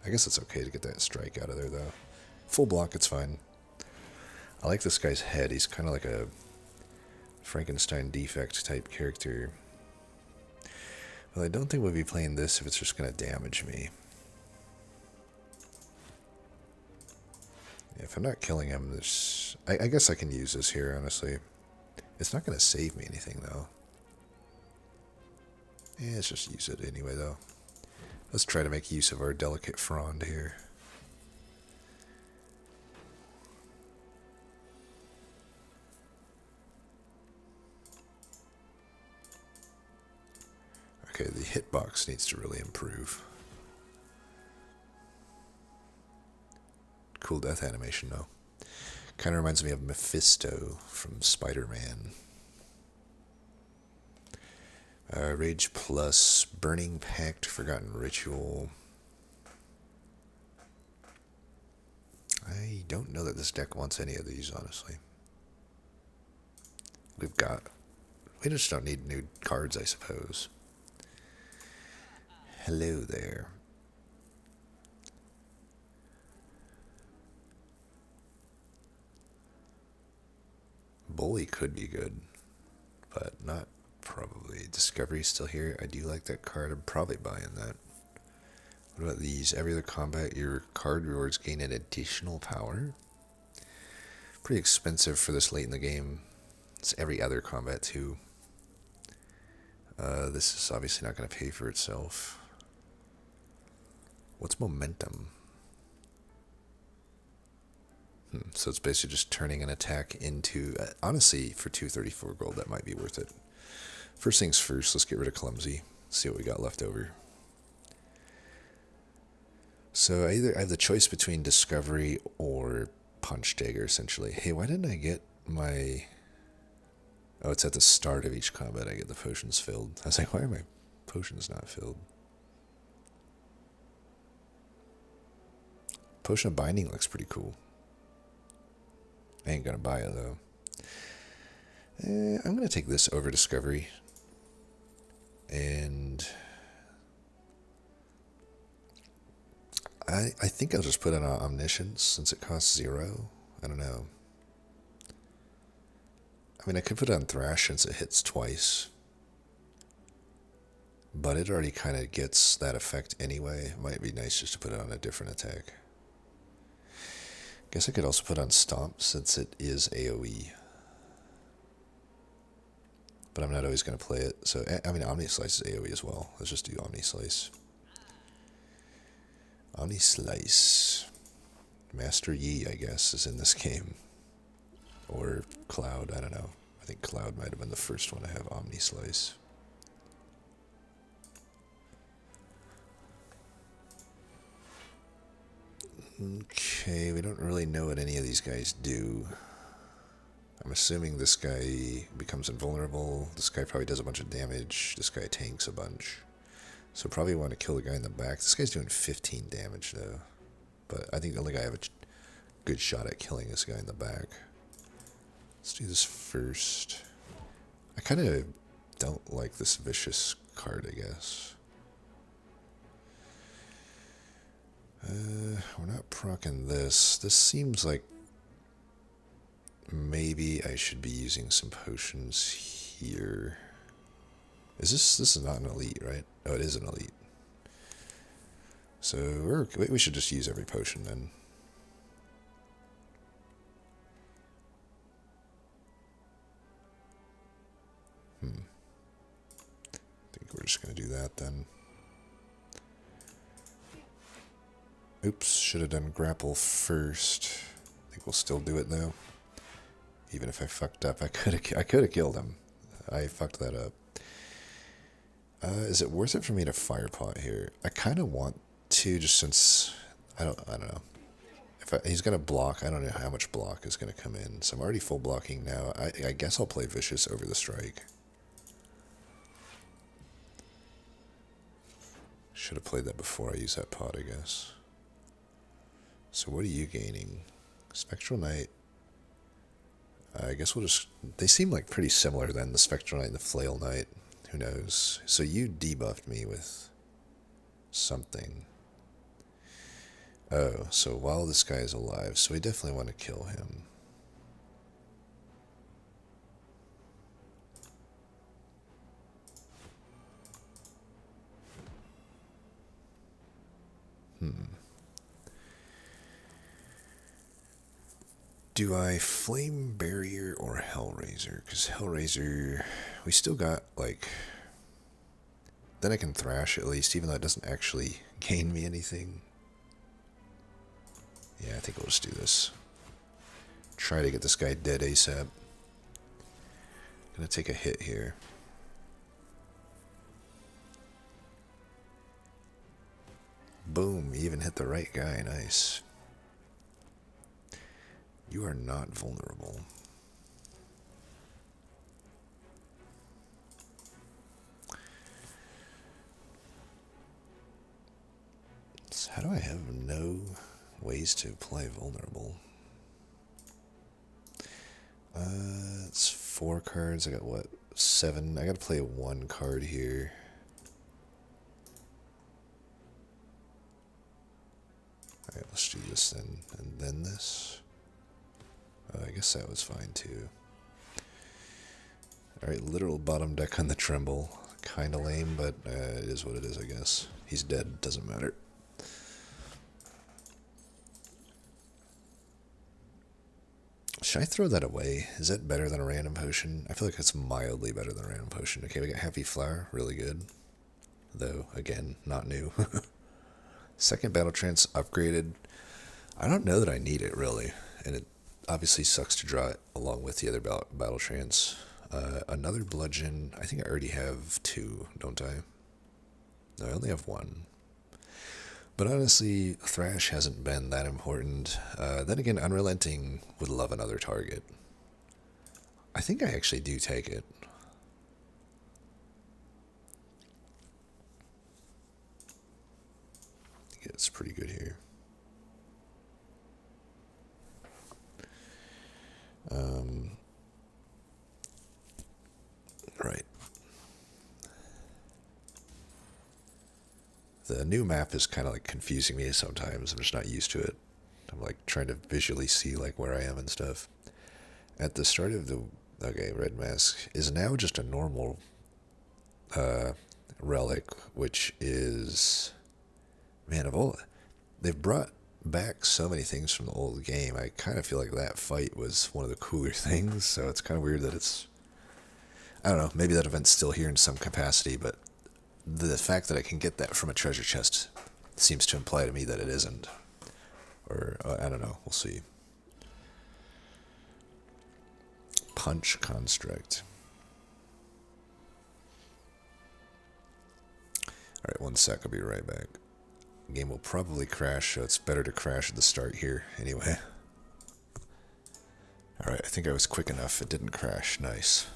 I guess it's okay to get that strike out of there, though. Full block, it's fine. I like this guy's head. He's kind of like a Frankenstein defect type character. Well, I don't think we'll be playing this if it's just going to damage me. If I'm not killing him, there's... I guess I can use this here, honestly. It's not going to save me anything, though. Yeah, let's just use it anyway, though. Let's try to make use of our delicate frond here. Okay, the hitbox needs to really improve. Cool death animation, though. Kind of reminds me of Mephisto from Spider-Man. Rage plus, Burning Pact, Forgotten Ritual. I don't know that this deck wants any of these, honestly. We just don't need new cards, I suppose. Hello there. Bully could be good, but not probably. Discovery's still here. I do like that card. I'm probably buying that. What about these? Every other combat, your card rewards gain an additional power. Pretty expensive for this late in the game. It's every other combat, too. This is obviously not going to pay for itself. What's momentum? So it's basically just turning an attack into... honestly, for 234 gold, that might be worth it. First things first, let's get rid of Clumsy. See what we got left over. So I have the choice between Discovery or Punch Dagger, essentially. Hey, why didn't I get my... Oh, it's at the start of each combat I get the potions filled. I was like, why are my potions not filled? Potion of Binding looks pretty cool. I ain't gonna buy it, though. I'm gonna take this over Discovery. And... I think I'll just put on Omniscience, since it costs 0. I don't know. I mean, I could put on Thrash since it hits twice. But it already kind of gets that effect anyway. It might be nice just to put it on a different attack. Guess I could also put on Stomp since it is AoE. But I'm not always going to play it. So, I mean, Omni Slice is AoE as well. Let's just do Omni Slice. Omni Slice. Master Yi, I guess, is in this game. Or Cloud, I don't know. I think Cloud might have been the first one to have Omni Slice. Okay, we don't really know what any of these guys do. I'm assuming this guy becomes invulnerable. This guy probably does a bunch of damage. This guy tanks a bunch. So probably want to kill the guy in the back. This guy's doing 15 damage, though. But I think the only guy I have a good shot at killing is the guy in the back. Let's do this first. I kind of don't like this vicious card, I guess. We're not proccing this. This seems like maybe I should be using some potions here. This is not an elite, right? Oh, it is an elite. So we should just use every potion then. I think we're just going to do that then. Oops, should have done grapple first. I think we'll still do it though. Even if I fucked up, I could have killed him. I fucked that up. Is it worth it for me to fire pot here? I kind of want to, just since I don't know. He's gonna block, I don't know how much block is gonna come in. So I'm already full blocking now. I guess I'll play vicious over the strike. Should have played that before I use that pot, I guess. So what are you gaining? Spectral Knight. I guess we'll just... They seem like pretty similar then, the Spectral Knight and the Flail Knight. Who knows? So you debuffed me with something. Oh, so while this guy is alive, so we definitely want to kill him. Do I Flame Barrier or Hellraiser? Because Hellraiser, we still got, like... Then I can Thrash at least, even though it doesn't actually gain me anything. Yeah, I think we'll just do this. Try to get this guy dead ASAP. Gonna take a hit here. Boom, even hit the right guy, nice. You are not vulnerable. So how do I have no ways to play vulnerable? It's 4 cards. I got what? 7. I gotta play 1 card here. Alright, let's do this then. And then this. I guess that was fine too. Alright, literal bottom deck on the Tremble. Kinda lame, but it is what it is, I guess. He's dead, doesn't matter. Should I throw that away? Is that better than a random potion? I feel like it's mildly better than a random potion. Okay, we got Happy Flower, really good. Though, again, not new. Second Battle Trance upgraded. I don't know that I need it, really. And it obviously sucks to draw it along with the other Battle Trance. Another Bludgeon. I think I already have 2, don't I? No, I only have 1. But honestly, Thrash hasn't been that important. Then again, Unrelenting would love another target. I think I actually do take it. Yeah, it's pretty good here. Right. The new map is kind of like confusing me sometimes. I'm just not used to it. I'm like trying to visually see like where I am and stuff. At the start of the... Okay, Red Mask is now just a normal relic, which is... Man, of all... They've brought back so many things from the old game. I kind of feel like that fight was one of the cooler things, so it's kind of weird that it's... I don't know, maybe that event's still here in some capacity, but the fact that I can get that from a treasure chest seems to imply to me that it isn't. Or, I don't know, we'll see. Punch Construct. Alright, 1 sec, I'll be right back. The game will probably crash, so it's better to crash at the start here, anyway. Alright, I think I was quick enough, it didn't crash, nice.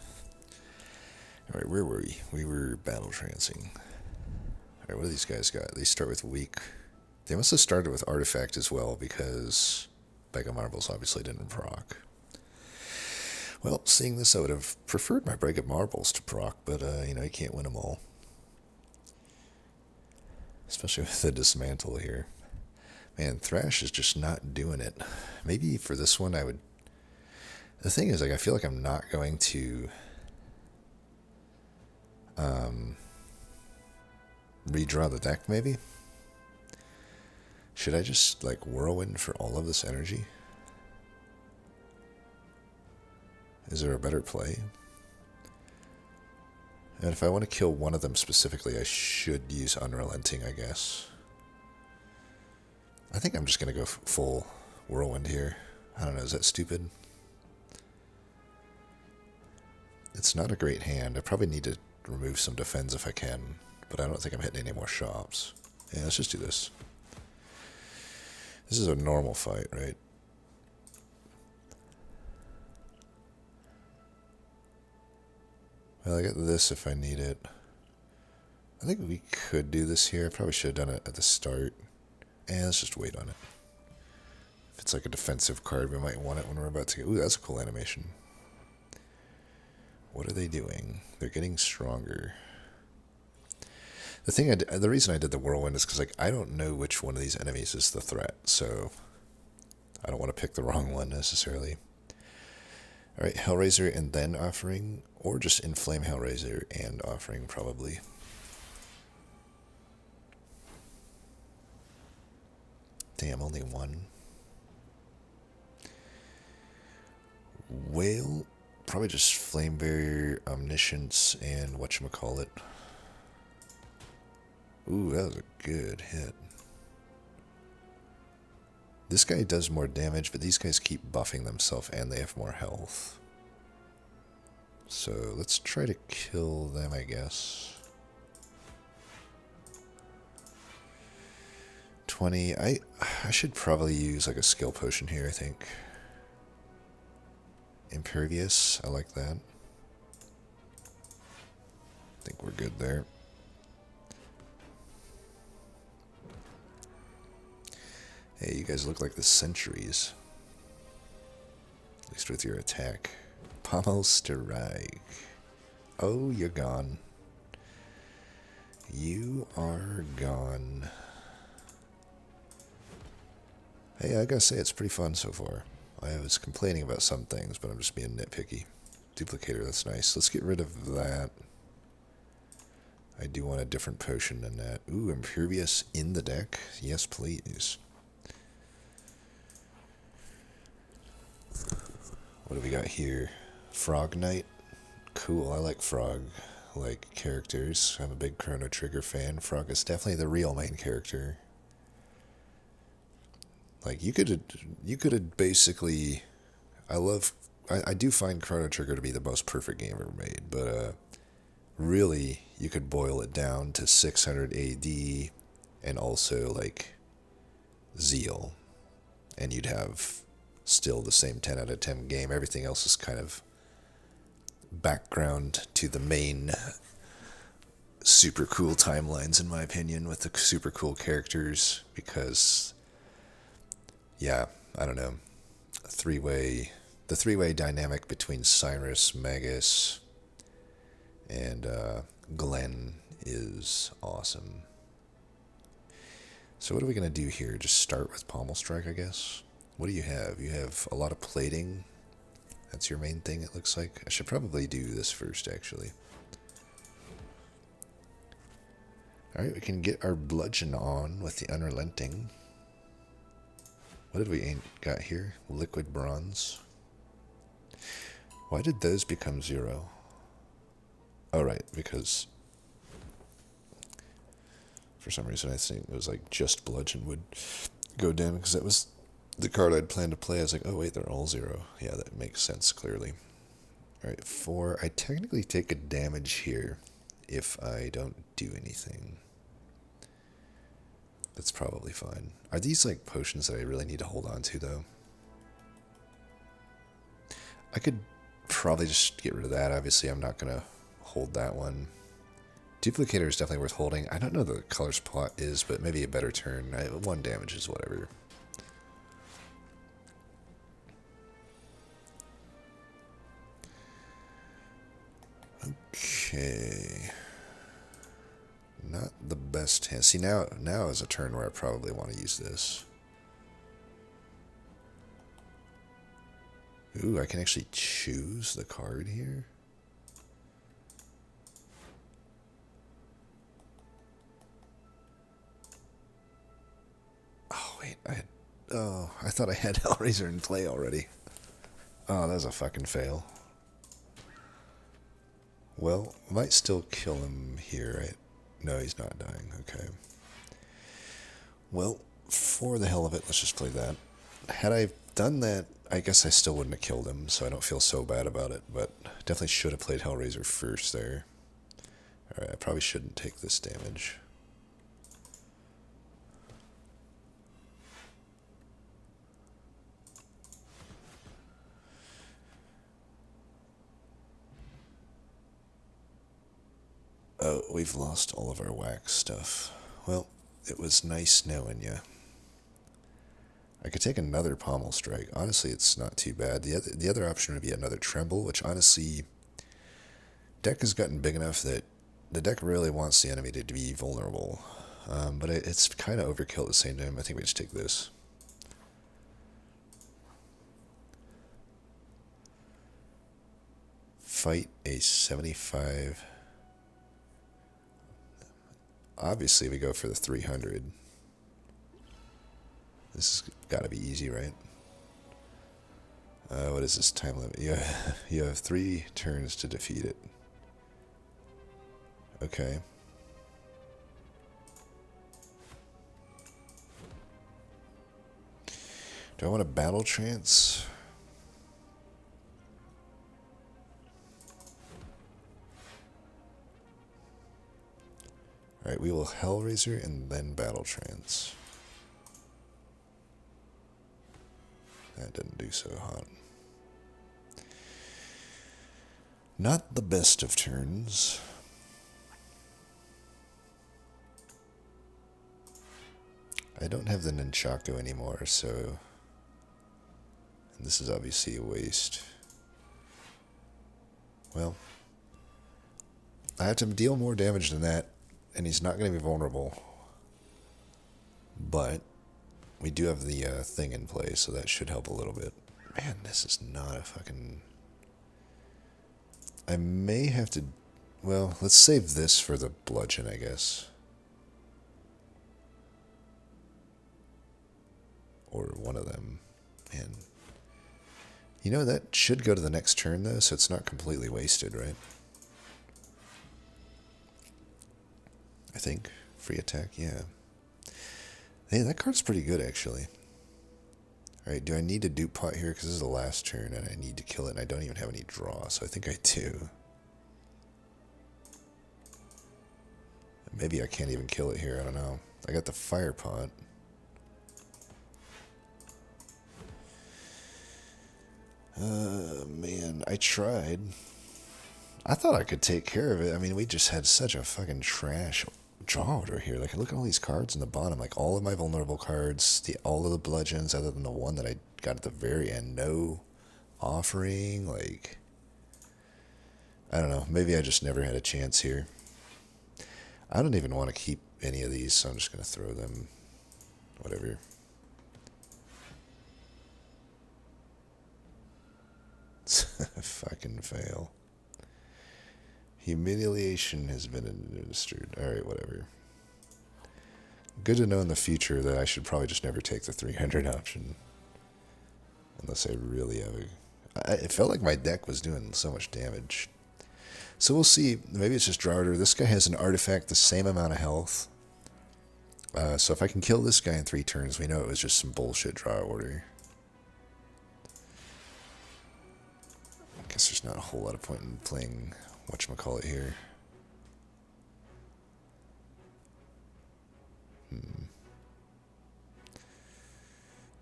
Alright, where were we? We were battle trancing. Alright, what do these guys got? They start with weak. They must have started with artifact as well, because Bag of Marbles obviously didn't proc. Well, seeing this, I would have preferred my Bag of Marbles to proc, but, you know, you can't win them all. Especially with the dismantle here. Man, Thrash is just not doing it. Maybe for this one I would... The thing is, like, I feel like I'm not going to... redraw the deck, maybe? Should I just, like, Whirlwind for all of this energy? Is there a better play? And if I want to kill one of them specifically, I should use Unrelenting, I guess. I think I'm just going to go full Whirlwind here. I don't know, is that stupid? It's not a great hand. I probably need to remove some defense if I can, but I don't think I'm hitting any more shops. Yeah, let's just do this. This is a normal fight, right? Well, I get this if I need it. I think we could do this here. I probably should have done it at the start. And let's just wait on it. If it's like a defensive card, we might want it when we're about to get... Ooh, that's a cool animation. What are they doing? They're getting stronger. The reason I did the whirlwind is because like I don't know which one of these enemies is the threat, so I don't want to pick the wrong one necessarily. All right, Hellraiser and then Offering, or just Inflame Hellraiser and Offering probably. Damn, only one. Whale, probably just Flame Barrier, Omniscience, and whatchamacallit. Ooh, that was a good hit. This guy does more damage, but these guys keep buffing themselves and they have more health. So let's try to kill them, I guess. 20. I should probably use like a skill potion here, I think. Impervious, I like that. I think we're good there. Hey, you guys look like the sentries. At least with your attack. Pommel Strike. Oh, you're gone. You are gone. Hey, I gotta say, it's pretty fun so far. I was complaining about some things, but I'm just being nitpicky. Duplicator, that's nice. Let's get rid of that. I do want a different potion than that. Ooh, Impervious in the deck? Yes, please. What do we got here? Frog Knight? Cool, I like Frog like characters. I'm a big Chrono Trigger fan. Frog is definitely the real main character. Like you could have basically I do find Chrono Trigger to be the most perfect game ever made, but really you could boil it down to 600 AD and also like Zeal, and you'd have still the same 10 out of 10 game. Everything else is kind of background to the main super cool timelines, in my opinion, with the super cool characters, because, yeah, I don't know, the three-way dynamic between Cyrus, Magus, and Glenn is awesome. So what are we going to do here? Just start with Pommel Strike, I guess? What do you have? You have a lot of plating. That's your main thing, it looks like. I should probably do this first, actually. Alright, we can get our bludgeon on with the unrelenting. What did we got here? Liquid bronze. Why did those become 0? Oh, right, because for some reason I think it was like just bludgeon would go down, because that was the card I'd planned to play. I was like, oh wait, they're all 0. Yeah, that makes sense, clearly. Alright, 4. I technically take a damage here if I don't do anything. That's probably fine. Are these like potions that I really need to hold on to, though? I could probably just get rid of that. Obviously, I'm not going to hold that one. Duplicator is definitely worth holding. I don't know the color spot is, but maybe a better turn. 1 damage is whatever. Okay. Not the best hand. See, now is a turn where I probably want to use this. Ooh, I can actually choose the card here. Oh, wait. I thought I had Hellraiser in play already. Oh, that was a fucking fail. Well, might still kill him here, right? No, he's not dying. Okay. Well, for the hell of it, let's just play that. Had I done that, I guess I still wouldn't have killed him, so I don't feel so bad about it, but definitely should have played Hellraiser first there. Alright, I probably shouldn't take this damage. Oh, we've lost all of our wax stuff. Well, it was nice knowing you. I could take another pommel strike. Honestly, it's not too bad. The other option would be another tremble, which honestly, deck has gotten big enough that the deck really wants the enemy to be vulnerable. But it's kind of overkill at the same time. I think we just take this. Fight a 75. Obviously, we go for the 300. This has got to be easy, right? What is this time limit? You have 3 turns to defeat it. Okay. Do I want a battle trance? Alright, we will Hellraiser and then battle trance. That didn't do so hot. Not the best of turns. I don't have the Nunchaku anymore, so... And this is obviously a waste. Well... I have to deal more damage than that, and he's not going to be vulnerable. But... we do have the thing in play, so that should help a little bit. Man, this is not a fucking... I may have to... Well, let's save this for the bludgeon, I guess. Or one of them. Man. You know, that should go to the next turn, though, so it's not completely wasted, right? I think. Free attack, yeah. Hey, that card's pretty good, actually. Alright, do I need a dupe pot here? Because this is the last turn, and I need to kill it, and I don't even have any draw, so I think I do. Maybe I can't even kill it here, I don't know. I got the fire pot. Man, I tried. I thought I could take care of it. I mean, we just had such a fucking trash draw order here. Like, look at all these cards in the bottom. Like, all of my vulnerable cards, all of the bludgeons, other than the one that I got at the very end. No offering. Like, I don't know. Maybe I just never had a chance here. I don't even want to keep any of these, so I'm just going to throw them. Whatever. Fucking fail. Humiliation has been administered. Alright, whatever. Good to know in the future that I should probably just never take the 300 option. Unless I really have a... It felt like my deck was doing so much damage. So we'll see. Maybe it's just draw order. This guy has an artifact the same amount of health. So if I can kill this guy in 3 turns, we know it was just some bullshit draw order. I guess there's not a whole lot of point in playing whatchamacallit here.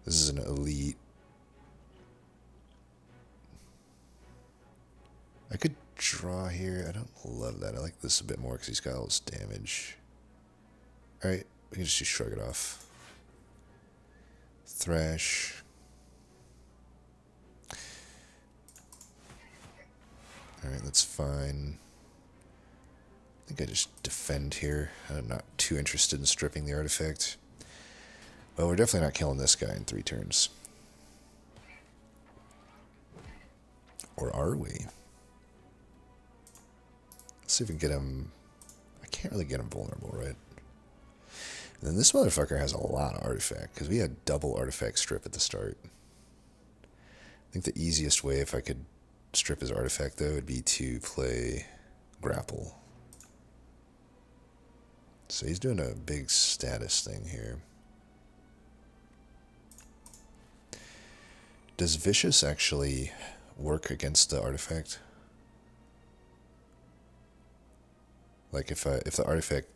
This is an elite. I could draw here. I don't love that. I like this a bit more because he's got all this damage. Alright, we can just shrug it off. Thrash. Alright, that's fine. I think I just defend here. I'm not too interested in stripping the artifact. Well, we're definitely not killing this guy in 3 turns. Or are we? Let's see if we can get him... I can't really get him vulnerable, right? And then this motherfucker has a lot of artifact, because we had double artifact strip at the start. I think the easiest way, if I could strip his artifact, though, would be to play grapple. So he's doing a big status thing here. Does Vicious actually work against the artifact? Like if the artifact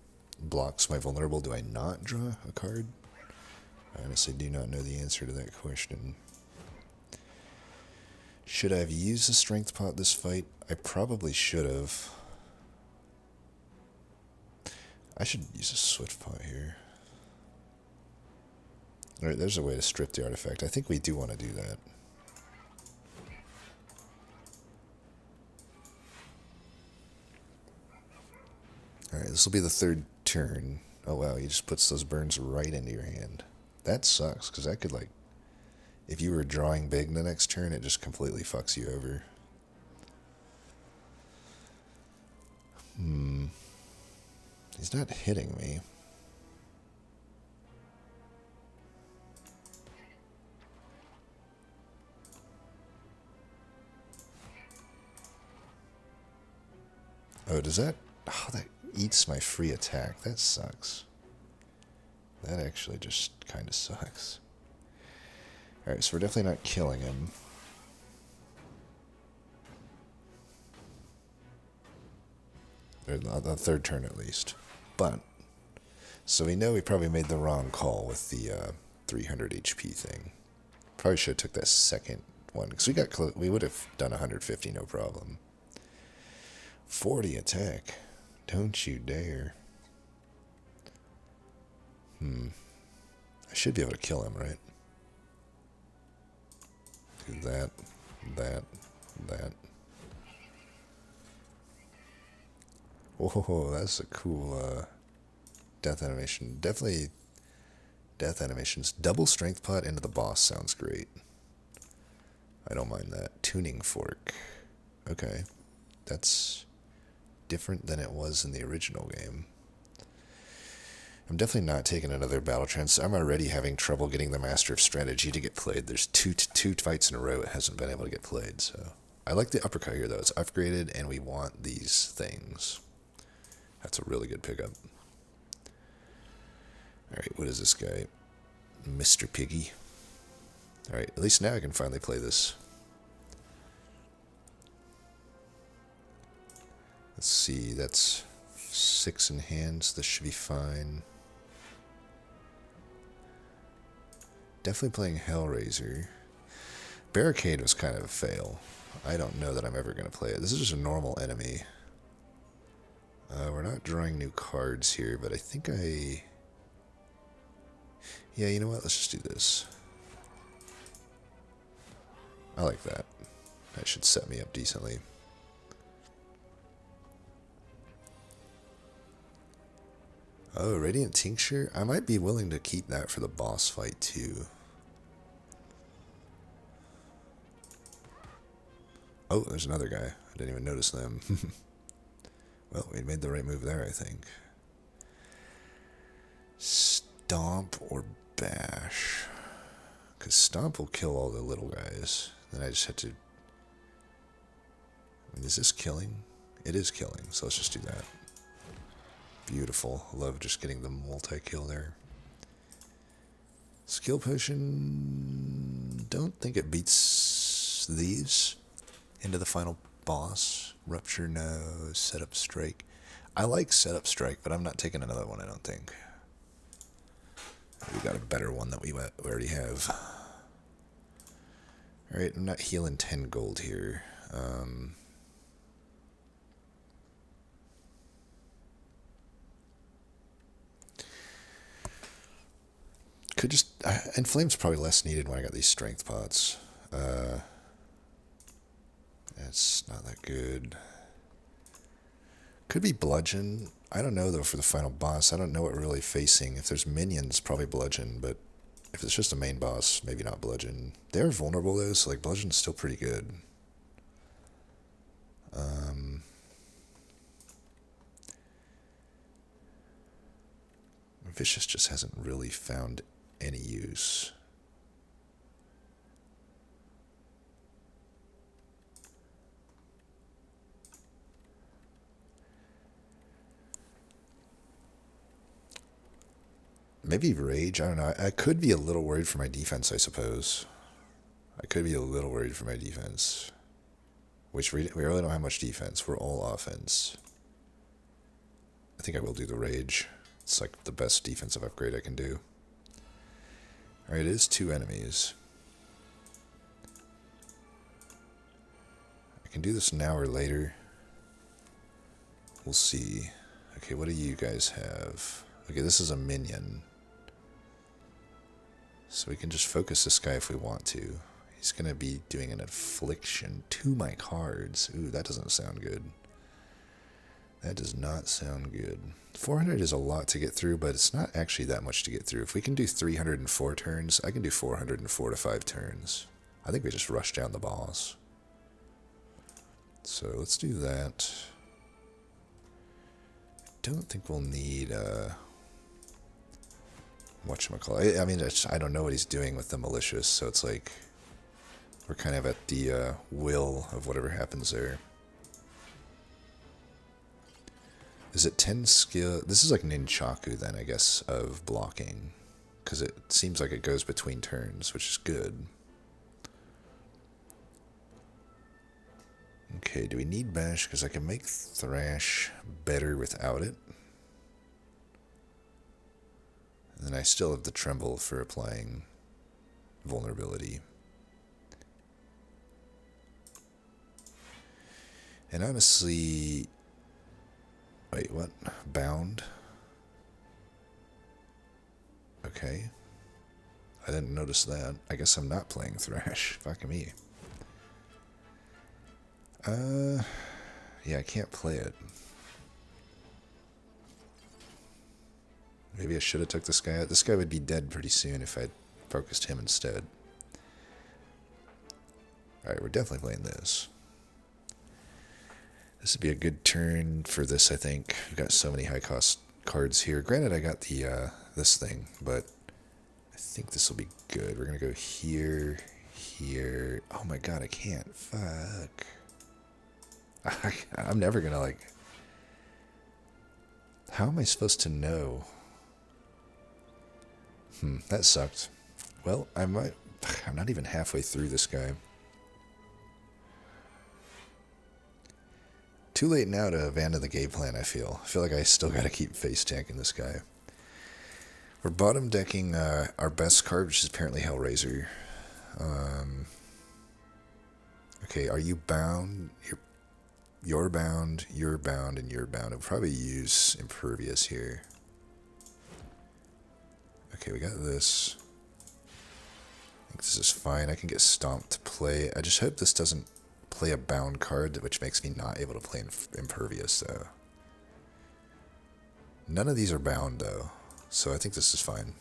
blocks my vulnerable, do I not draw a card? I honestly do not know the answer to that question. Should I have used a strength pot this fight? I probably should have. I should use a swift pot here. Alright, there's a way to strip the artifact. I think we do want to do that. Alright, this will be the third turn. Oh wow, he just puts those burns right into your hand. That sucks, because that could, like, if you were drawing big the next turn, it just completely fucks you over. He's not hitting me. Oh, does that... Oh, that eats my free attack. That sucks. That actually just kind of sucks. Alright, so we're definitely not killing him. Or the third turn at least. But, so we know we probably made the wrong call with the 300 HP thing. Probably should have took that second one, because we would have done 150 no problem. 40 attack. Don't you dare. I should be able to kill him, right? Do that, that, that. Whoa, that's a cool death animation. Definitely death animations. Double strength pot into the boss sounds great. I don't mind that. Tuning fork. Okay. That's different than it was in the original game. I'm definitely not taking another battle trance. I'm already having trouble getting the Master of Strategy to get played. There's two fights in a row it hasn't been able to get played, so... I like the uppercut here, though. It's upgraded, and we want these things. That's a really good pickup. Alright, what is this guy? Mr. Piggy. Alright, at least now I can finally play this. Let's see, that's 6 in hands. This should be fine. Definitely playing Hellraiser. Barricade was kind of a fail. I don't know that I'm ever going to play it. This is just a normal enemy. We're not drawing new cards here, but I think I... Yeah, you know what? Let's just do this. I like that. That should set me up decently. Oh, Radiant Tincture? I might be willing to keep that for the boss fight, too. Oh, there's another guy. I didn't even notice them. Well, we made the right move there, I think. Stomp or bash? Because Stomp will kill all the little guys. Then I just have to... I mean, is this killing? It is killing, so let's just do that. Beautiful. Love just getting the multi-kill there. Skill Potion... Don't think it beats these into the final boss. Rupture, no. Setup Strike. I like Setup Strike, but I'm not taking another one, I don't think. We got a better one that we already have. Alright, I'm not healing 10 gold here. Could just... and Flame's probably less needed when I got these strength pots. It's not that good. Could be Bludgeon. I don't know, though, for the final boss. I don't know what we're really facing. If there's minions, probably Bludgeon, but if it's just a main boss, maybe not Bludgeon. They're vulnerable, though, so, like, Bludgeon's still pretty good. Vicious just hasn't really found any use. Maybe Rage, I don't know. I could be a little worried for my defense, I suppose. I could be a little worried for my defense. Which we really don't have much defense. We're all offense. I think I will do the Rage. It's like the best defensive upgrade I can do. Alright, it is 2 enemies. I can do this now or later. We'll see. Okay, what do you guys have? Okay, this is a minion. So we can just focus this guy if we want to. He's going to be doing an affliction to my cards. Ooh, that doesn't sound good. That does not sound good. 400 is a lot to get through, but it's not actually that much to get through. If we can do 304 turns, I can do 404 to 5 turns. I think we just rush down the boss. So let's do that. I don't think we'll need whatchamacallit. I mean, I don't know what he's doing with the malicious, so it's like we're kind of at the will of whatever happens there. Is it 10 skill? This is like Nunchaku then, I guess, of blocking. Because it seems like it goes between turns, which is good. Okay, do we need Bash? Because I can make Thrash better without it. And then I still have the Tremble for applying vulnerability. And honestly... Wait, what? Bound? Okay. I didn't notice that. I guess I'm not playing Thrash. Fuck me. Yeah, I can't play it. Maybe I should have took this guy out. This guy would be dead pretty soon if I'd focused him instead. Alright, we're definitely playing this. This would be a good turn for this, I think. We've got so many high-cost cards here. Granted, I got the this thing, but I think this will be good. We're going to go here, here. Oh my god, I can't. Fuck. I'm never going to, like... How am I supposed to know? That sucked. Well, I'm not even halfway through this guy. Too late now to abandon the game plan, I feel. I feel like I still gotta keep face tanking this guy. We're bottom decking our best card, which is apparently Hellraiser. Okay, are you bound? You're bound, you're bound, and you're bound. I'll probably use Impervious here. Okay, we got this. I think this is fine. I can get Stomped to play. I just hope this doesn't play a bound card, which makes me not able to play Impervious, though. None of these are bound, though, so I think this is fine.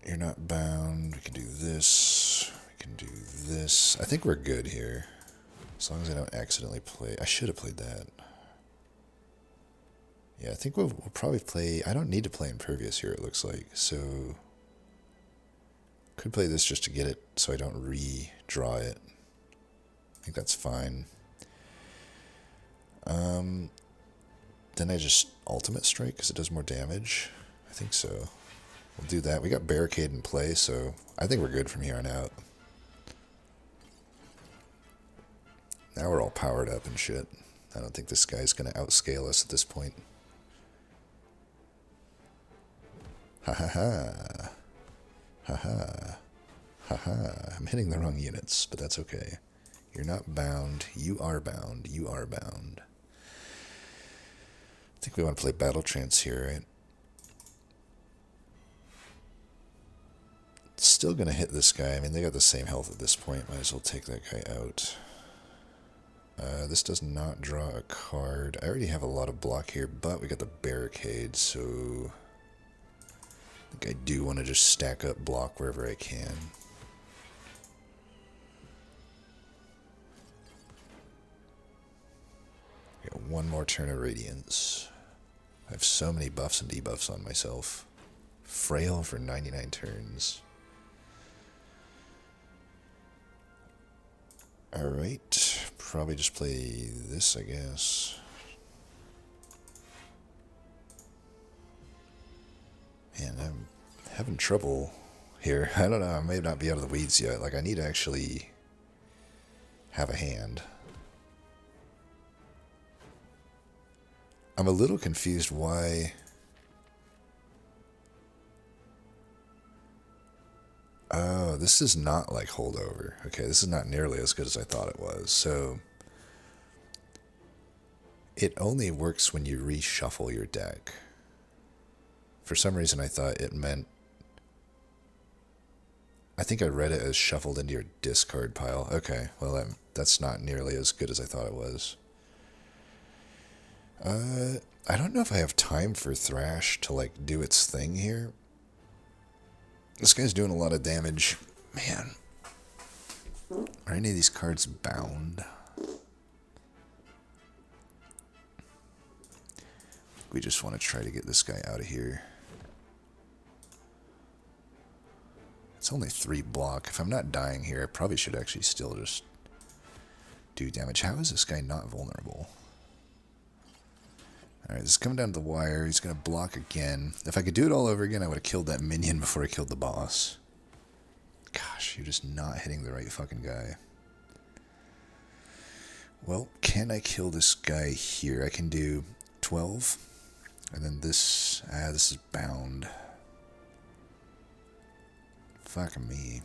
You're not bound. We can do this. We can do this. I think we're good here. As long as I don't accidentally play. I should have played that. Yeah, I think we'll probably play... I don't need to play Impervious here, it looks like, so... Could play this just to get it so I don't redraw it. I think that's fine. Then I just Ultimate Strike because it does more damage. I think so. We'll do that. We got Barricade in play, so I think we're good from here on out. Now we're all powered up and shit. I don't think this guy's going to outscale us at this point. Ha ha ha. Haha. Haha. I'm hitting the wrong units, but that's okay. You're not bound. You are bound. You are bound. I think we want to play Battle Trance here, right? Still gonna hit this guy. I mean, they got the same health at this point. Might as well take that guy out. This does not draw a card. I already have a lot of block here, but we got the Barricade, so... I think I do want to just stack up block wherever I can. Got one more turn of Radiance. I have so many buffs and debuffs on myself. Frail for 99 turns. Alright, probably just play this, I guess. having trouble here. I don't know, I may not be out of the weeds yet. Like, I need to actually have a hand. I'm a little confused why... Oh, this is not like holdover. Okay, this is not nearly as good as I thought it was. So, it only works when you reshuffle your deck. For some reason, I thought it meant... I think I read it as shuffled into your discard pile. Okay, well, that's not nearly as good as I thought it was. I don't know if I have time for Thrash to, like, do its thing here. This guy's doing a lot of damage. Man. Are any of these cards bound? We just want to try to get this guy out of here. It's only 3 block. If I'm not dying here, I probably should actually still just do damage. How is this guy not vulnerable? Alright, this is coming down to the wire. He's going to block again. If I could do it all over again, I would have killed that minion before I killed the boss. Gosh, you're just not hitting the right fucking guy. Well, can I kill this guy here? I can do 12. And then this... this is bound. Fuck me.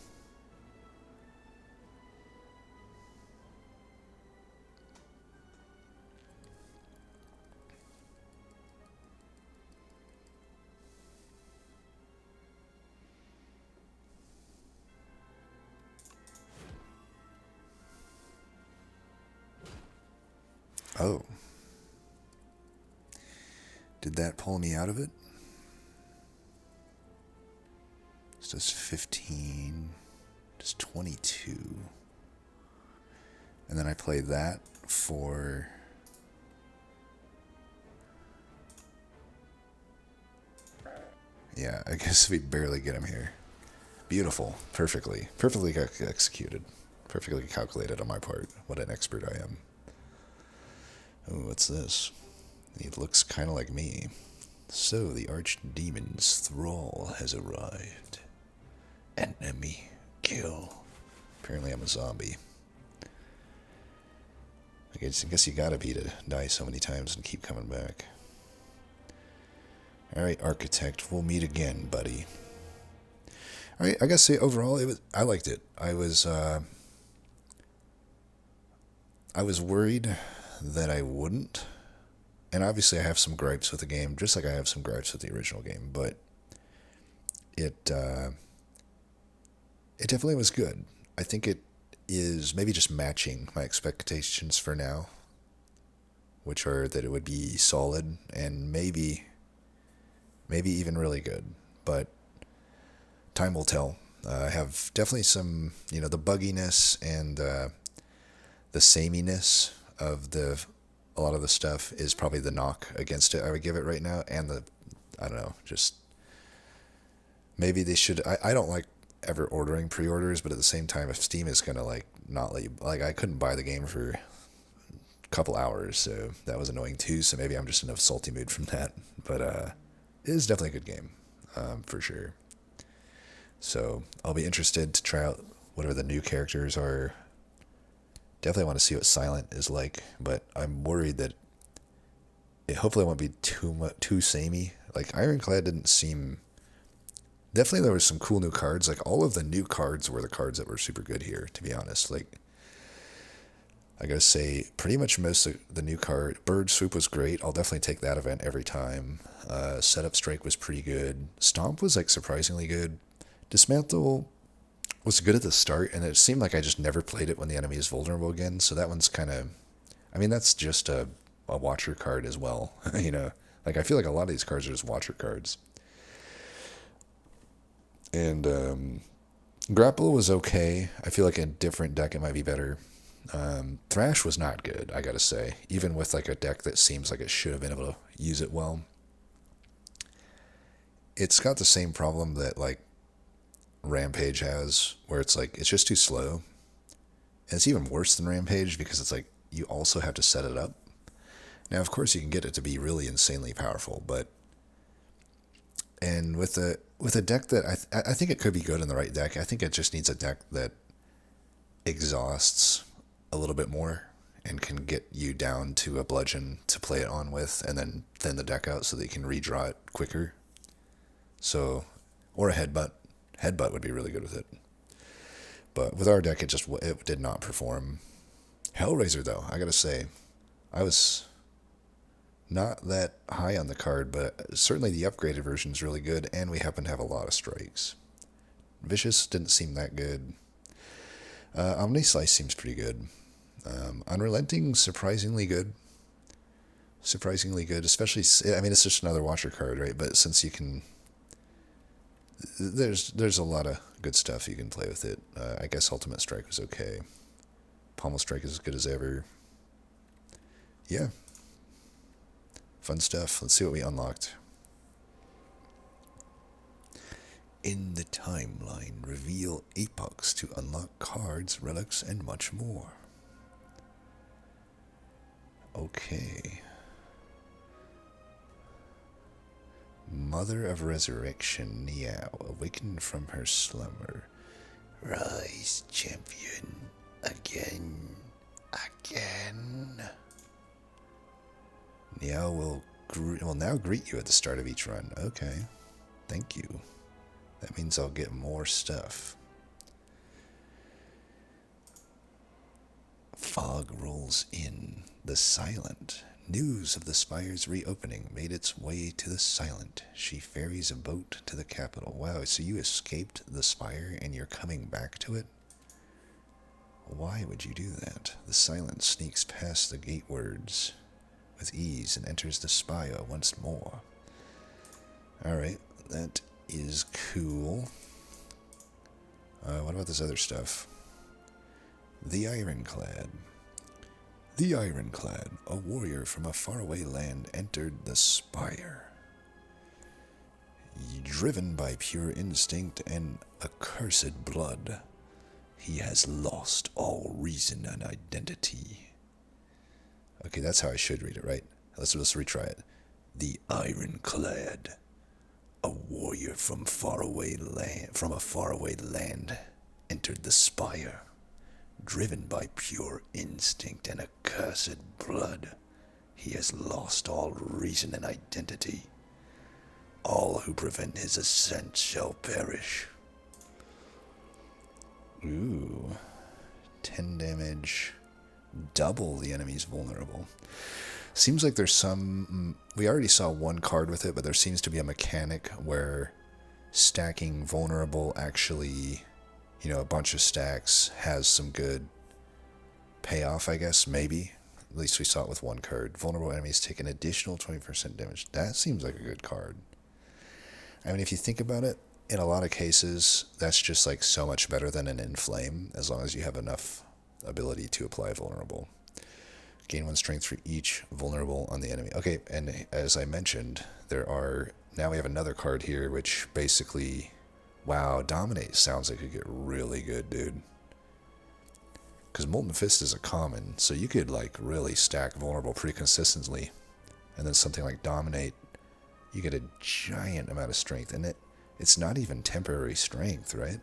Oh. Did that pull me out of it? This does 15. Does 22. And then I play that for... Yeah, I guess we barely get him here. Beautiful. Perfectly. Perfectly executed. Perfectly calculated on my part. What an expert I am. Oh, what's this? He looks kind of like me. So, the archdemon's thrall has arrived. Enemy kill. Apparently I'm a zombie. I guess you gotta be to die so many times and keep coming back. Alright, Architect, we'll meet again, buddy. Alright, I gotta say, overall, I liked it. I was worried that I wouldn't. And obviously I have some gripes with the game, just like I have some gripes with the original game, but it definitely was good. I think it is maybe just matching my expectations for now, which are that it would be solid and maybe even really good, but time will tell. I have definitely some, the bugginess and the sameness of a lot of the stuff is probably the knock against it I would give it right now, and I don't know, just maybe they should, I don't like ever ordering pre-orders, but at the same time, if Steam is gonna not let you, I couldn't buy the game for a couple hours, so that was annoying too, so maybe I'm just in a salty mood from that, but it is definitely a good game, for sure. So I'll be interested to try out whatever the new characters are. Definitely want to see what Silent is like, but I'm worried that it hopefully won't be too samey. Like, Ironclad didn't seem... Definitely there was some cool new cards. Like, all of the new cards were the cards that were super good here, to be honest. Like, I gotta say, pretty much most of the new card... Bird Swoop was great. I'll definitely take that event every time. Setup Strike was pretty good. Stomp was, surprisingly good. Dismantle was good at the start, and it seemed like I just never played it when the enemy is vulnerable again, so that one's kind of... I mean, that's just a watcher card as well, Like, I feel like a lot of these cards are just watcher cards. And Grapple was okay. I feel like in a different deck it might be better. Thrash was not good, I gotta say. Even with, a deck that seems like it should have been able to use it well. It's got the same problem that, Rampage has, where it's it's just too slow. And it's even worse than Rampage because it's you also have to set it up. Now, of course, you can get it to be really insanely powerful, but... And with with a deck that I think it could be good in the right deck. I think it just needs a deck that exhausts a little bit more and can get you down to a bludgeon to play it on with, and then thin the deck out so that you can redraw it quicker. So, or a headbutt. Headbutt would be really good with it. But with our deck, it did not perform. Hellraiser, though, I gotta say, I was not that high on the card, but certainly the upgraded version is really good, and we happen to have a lot of strikes. Vicious didn't seem that good. Omnislice seems pretty good. Unrelenting, surprisingly good. Surprisingly good, especially, I mean, it's just another Watcher card, right? But since you can, there's a lot of good stuff you can play with it. I guess Ultimate Strike was okay. Pommel Strike is as good as ever. Yeah. Fun stuff. Let's see what we unlocked. In the timeline, reveal epochs to unlock cards, relics, and much more. Okay. Mother of Resurrection, Niao, awakened from her slumber. Rise, champion, again. Niao will now greet you at the start of each run. Okay. Thank you. That means I'll get more stuff. Fog rolls in. The Silent. News of the Spire's reopening made its way to the Silent. She ferries a boat to the capital. Wow, so you escaped the Spire and you're coming back to it? Why would you do that? The Silent sneaks past the gatewards with ease and enters the Spire once more. Alright, that is cool. What about this other stuff? The Ironclad. The Ironclad, a warrior from a faraway land, entered the Spire. Driven by pure instinct and accursed blood, he has lost all reason and identity. Okay, that's how I should read it, right? Let's retry it. The Ironclad, a warrior from a faraway land, entered the Spire. Driven by pure instinct and accursed blood, he has lost all reason and identity. All who prevent his ascent shall perish. Ooh. 10 damage. Double the enemy's vulnerable. Seems like there's some... We already saw one card with it, but there seems to be a mechanic where stacking vulnerable actually... a bunch of stacks has some good payoff, I guess, maybe. At least we saw it with one card. Vulnerable enemies take an additional 20% damage. That seems like a good card. I mean, if you think about it, in a lot of cases, that's just like so much better than an Inflame, as long as you have enough ability to apply vulnerable. Gain 1 strength for each vulnerable on the enemy. Okay, and as I mentioned, now we have another card here, which basically... Wow, Dominate sounds like it could get really good, dude. Because Molten Fist is a common, so you could, like, really stack vulnerable pretty consistently. And then something like Dominate, you get a giant amount of strength. And it's not even temporary strength, right?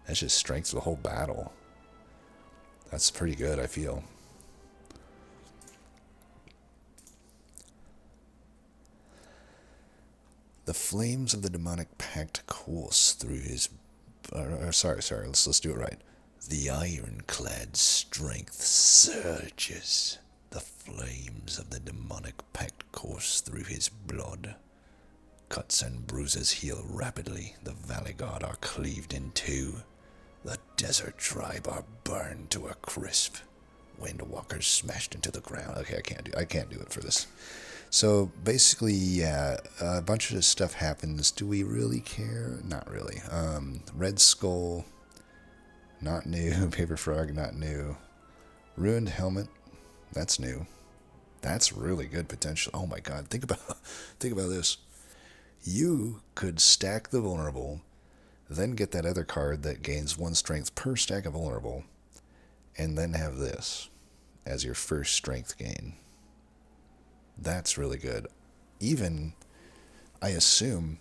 That's just strength the whole battle. That's pretty good, I feel. The flames of the demonic pact course through his... sorry, let's do it right. The ironclad strength surges. The flames of the demonic pact course through his blood. Cuts and bruises heal rapidly. The Valley Guard are cleaved in two. The desert tribe are burned to a crisp. Windwalkers smashed into the ground. Okay, I can't do it for this. So basically, yeah, a bunch of stuff happens. Do we really care? Not really. Red Skull, not new. Paper Frog, not new. Ruined Helmet, that's new. That's really good potential. Oh my god, think about this. You could stack the vulnerable, then get that other card that gains 1 strength per stack of vulnerable, and then have this as your first strength gain. That's really good. Even, I assume,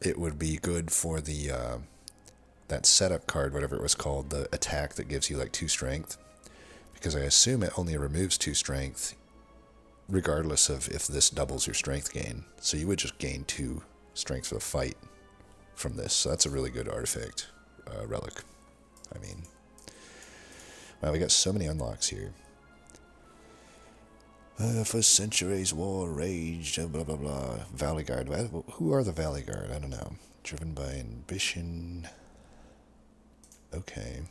it would be good for the that setup card, whatever it was called, the attack that gives you like 2 strength, because I assume it only removes 2 strength regardless of if this doubles your strength gain. So you would just gain 2 strength for the fight from this. So that's a really good artifact relic. I mean, wow, we got so many unlocks here. For centuries war raged, blah blah blah. Valley Guard. Who are the Valley Guard? I don't know. Driven by ambition. Okay.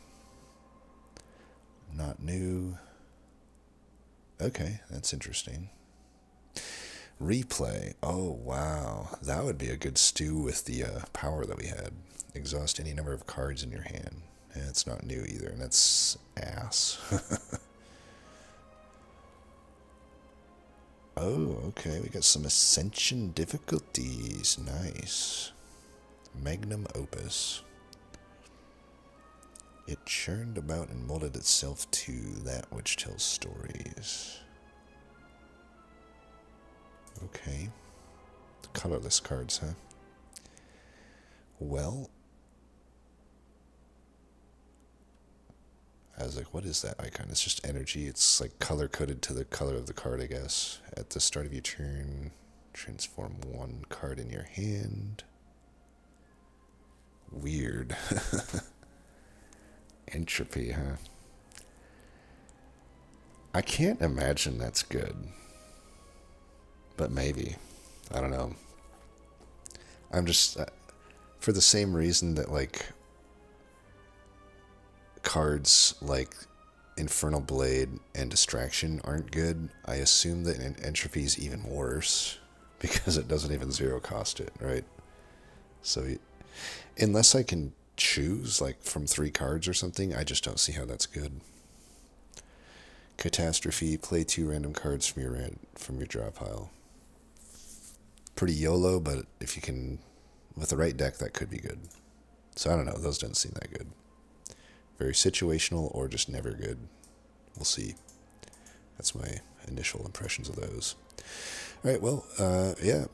Not new. Okay, that's interesting. Replay. Oh, wow. That would be a good stew with the power that we had. Exhaust any number of cards in your hand. Yeah, it's not new either, and that's ass. Oh, okay. We got some Ascension difficulties. Nice. Magnum Opus. It churned about and molded itself to that which tells stories. Okay. Colorless cards, huh? Well, I was like, what is that icon? It's just energy. It's like color-coded to the color of the card, I guess. At the start of your turn, transform 1 card in your hand. Weird. Entropy, huh? I can't imagine that's good. But maybe. I don't know. I'm just... for the same reason that, like, cards like Infernal Blade and Distraction aren't good, I assume that Entropy is even worse because it doesn't even zero cost it, right? So unless I can choose like from 3 cards or something, I just don't see how that's good. Catastrophe, play 2 random cards from your draw pile. Pretty YOLO, but if you can, with the right deck, that could be good. So I don't know, those don't seem that good. Very situational or just never good. We'll see. That's my initial impressions of those. All right, well, yeah.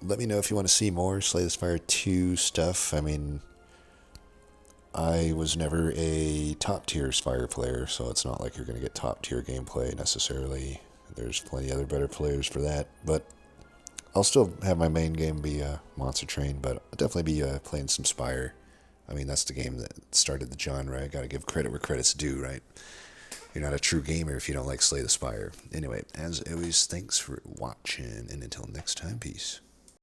Let me know if you want to see more Slay the Spire 2 stuff. I mean, I was never a top-tier Spire player, so it's not like you're going to get top-tier gameplay necessarily. There's plenty other better players for that, but I'll still have my main game be Monster Train, but I'll definitely be playing some Spire. I mean, that's the game that started the genre. I gotta give credit where credit's due, right? You're not a true gamer if you don't like Slay the Spire. Anyway, as always, thanks for watching, and until next time, peace.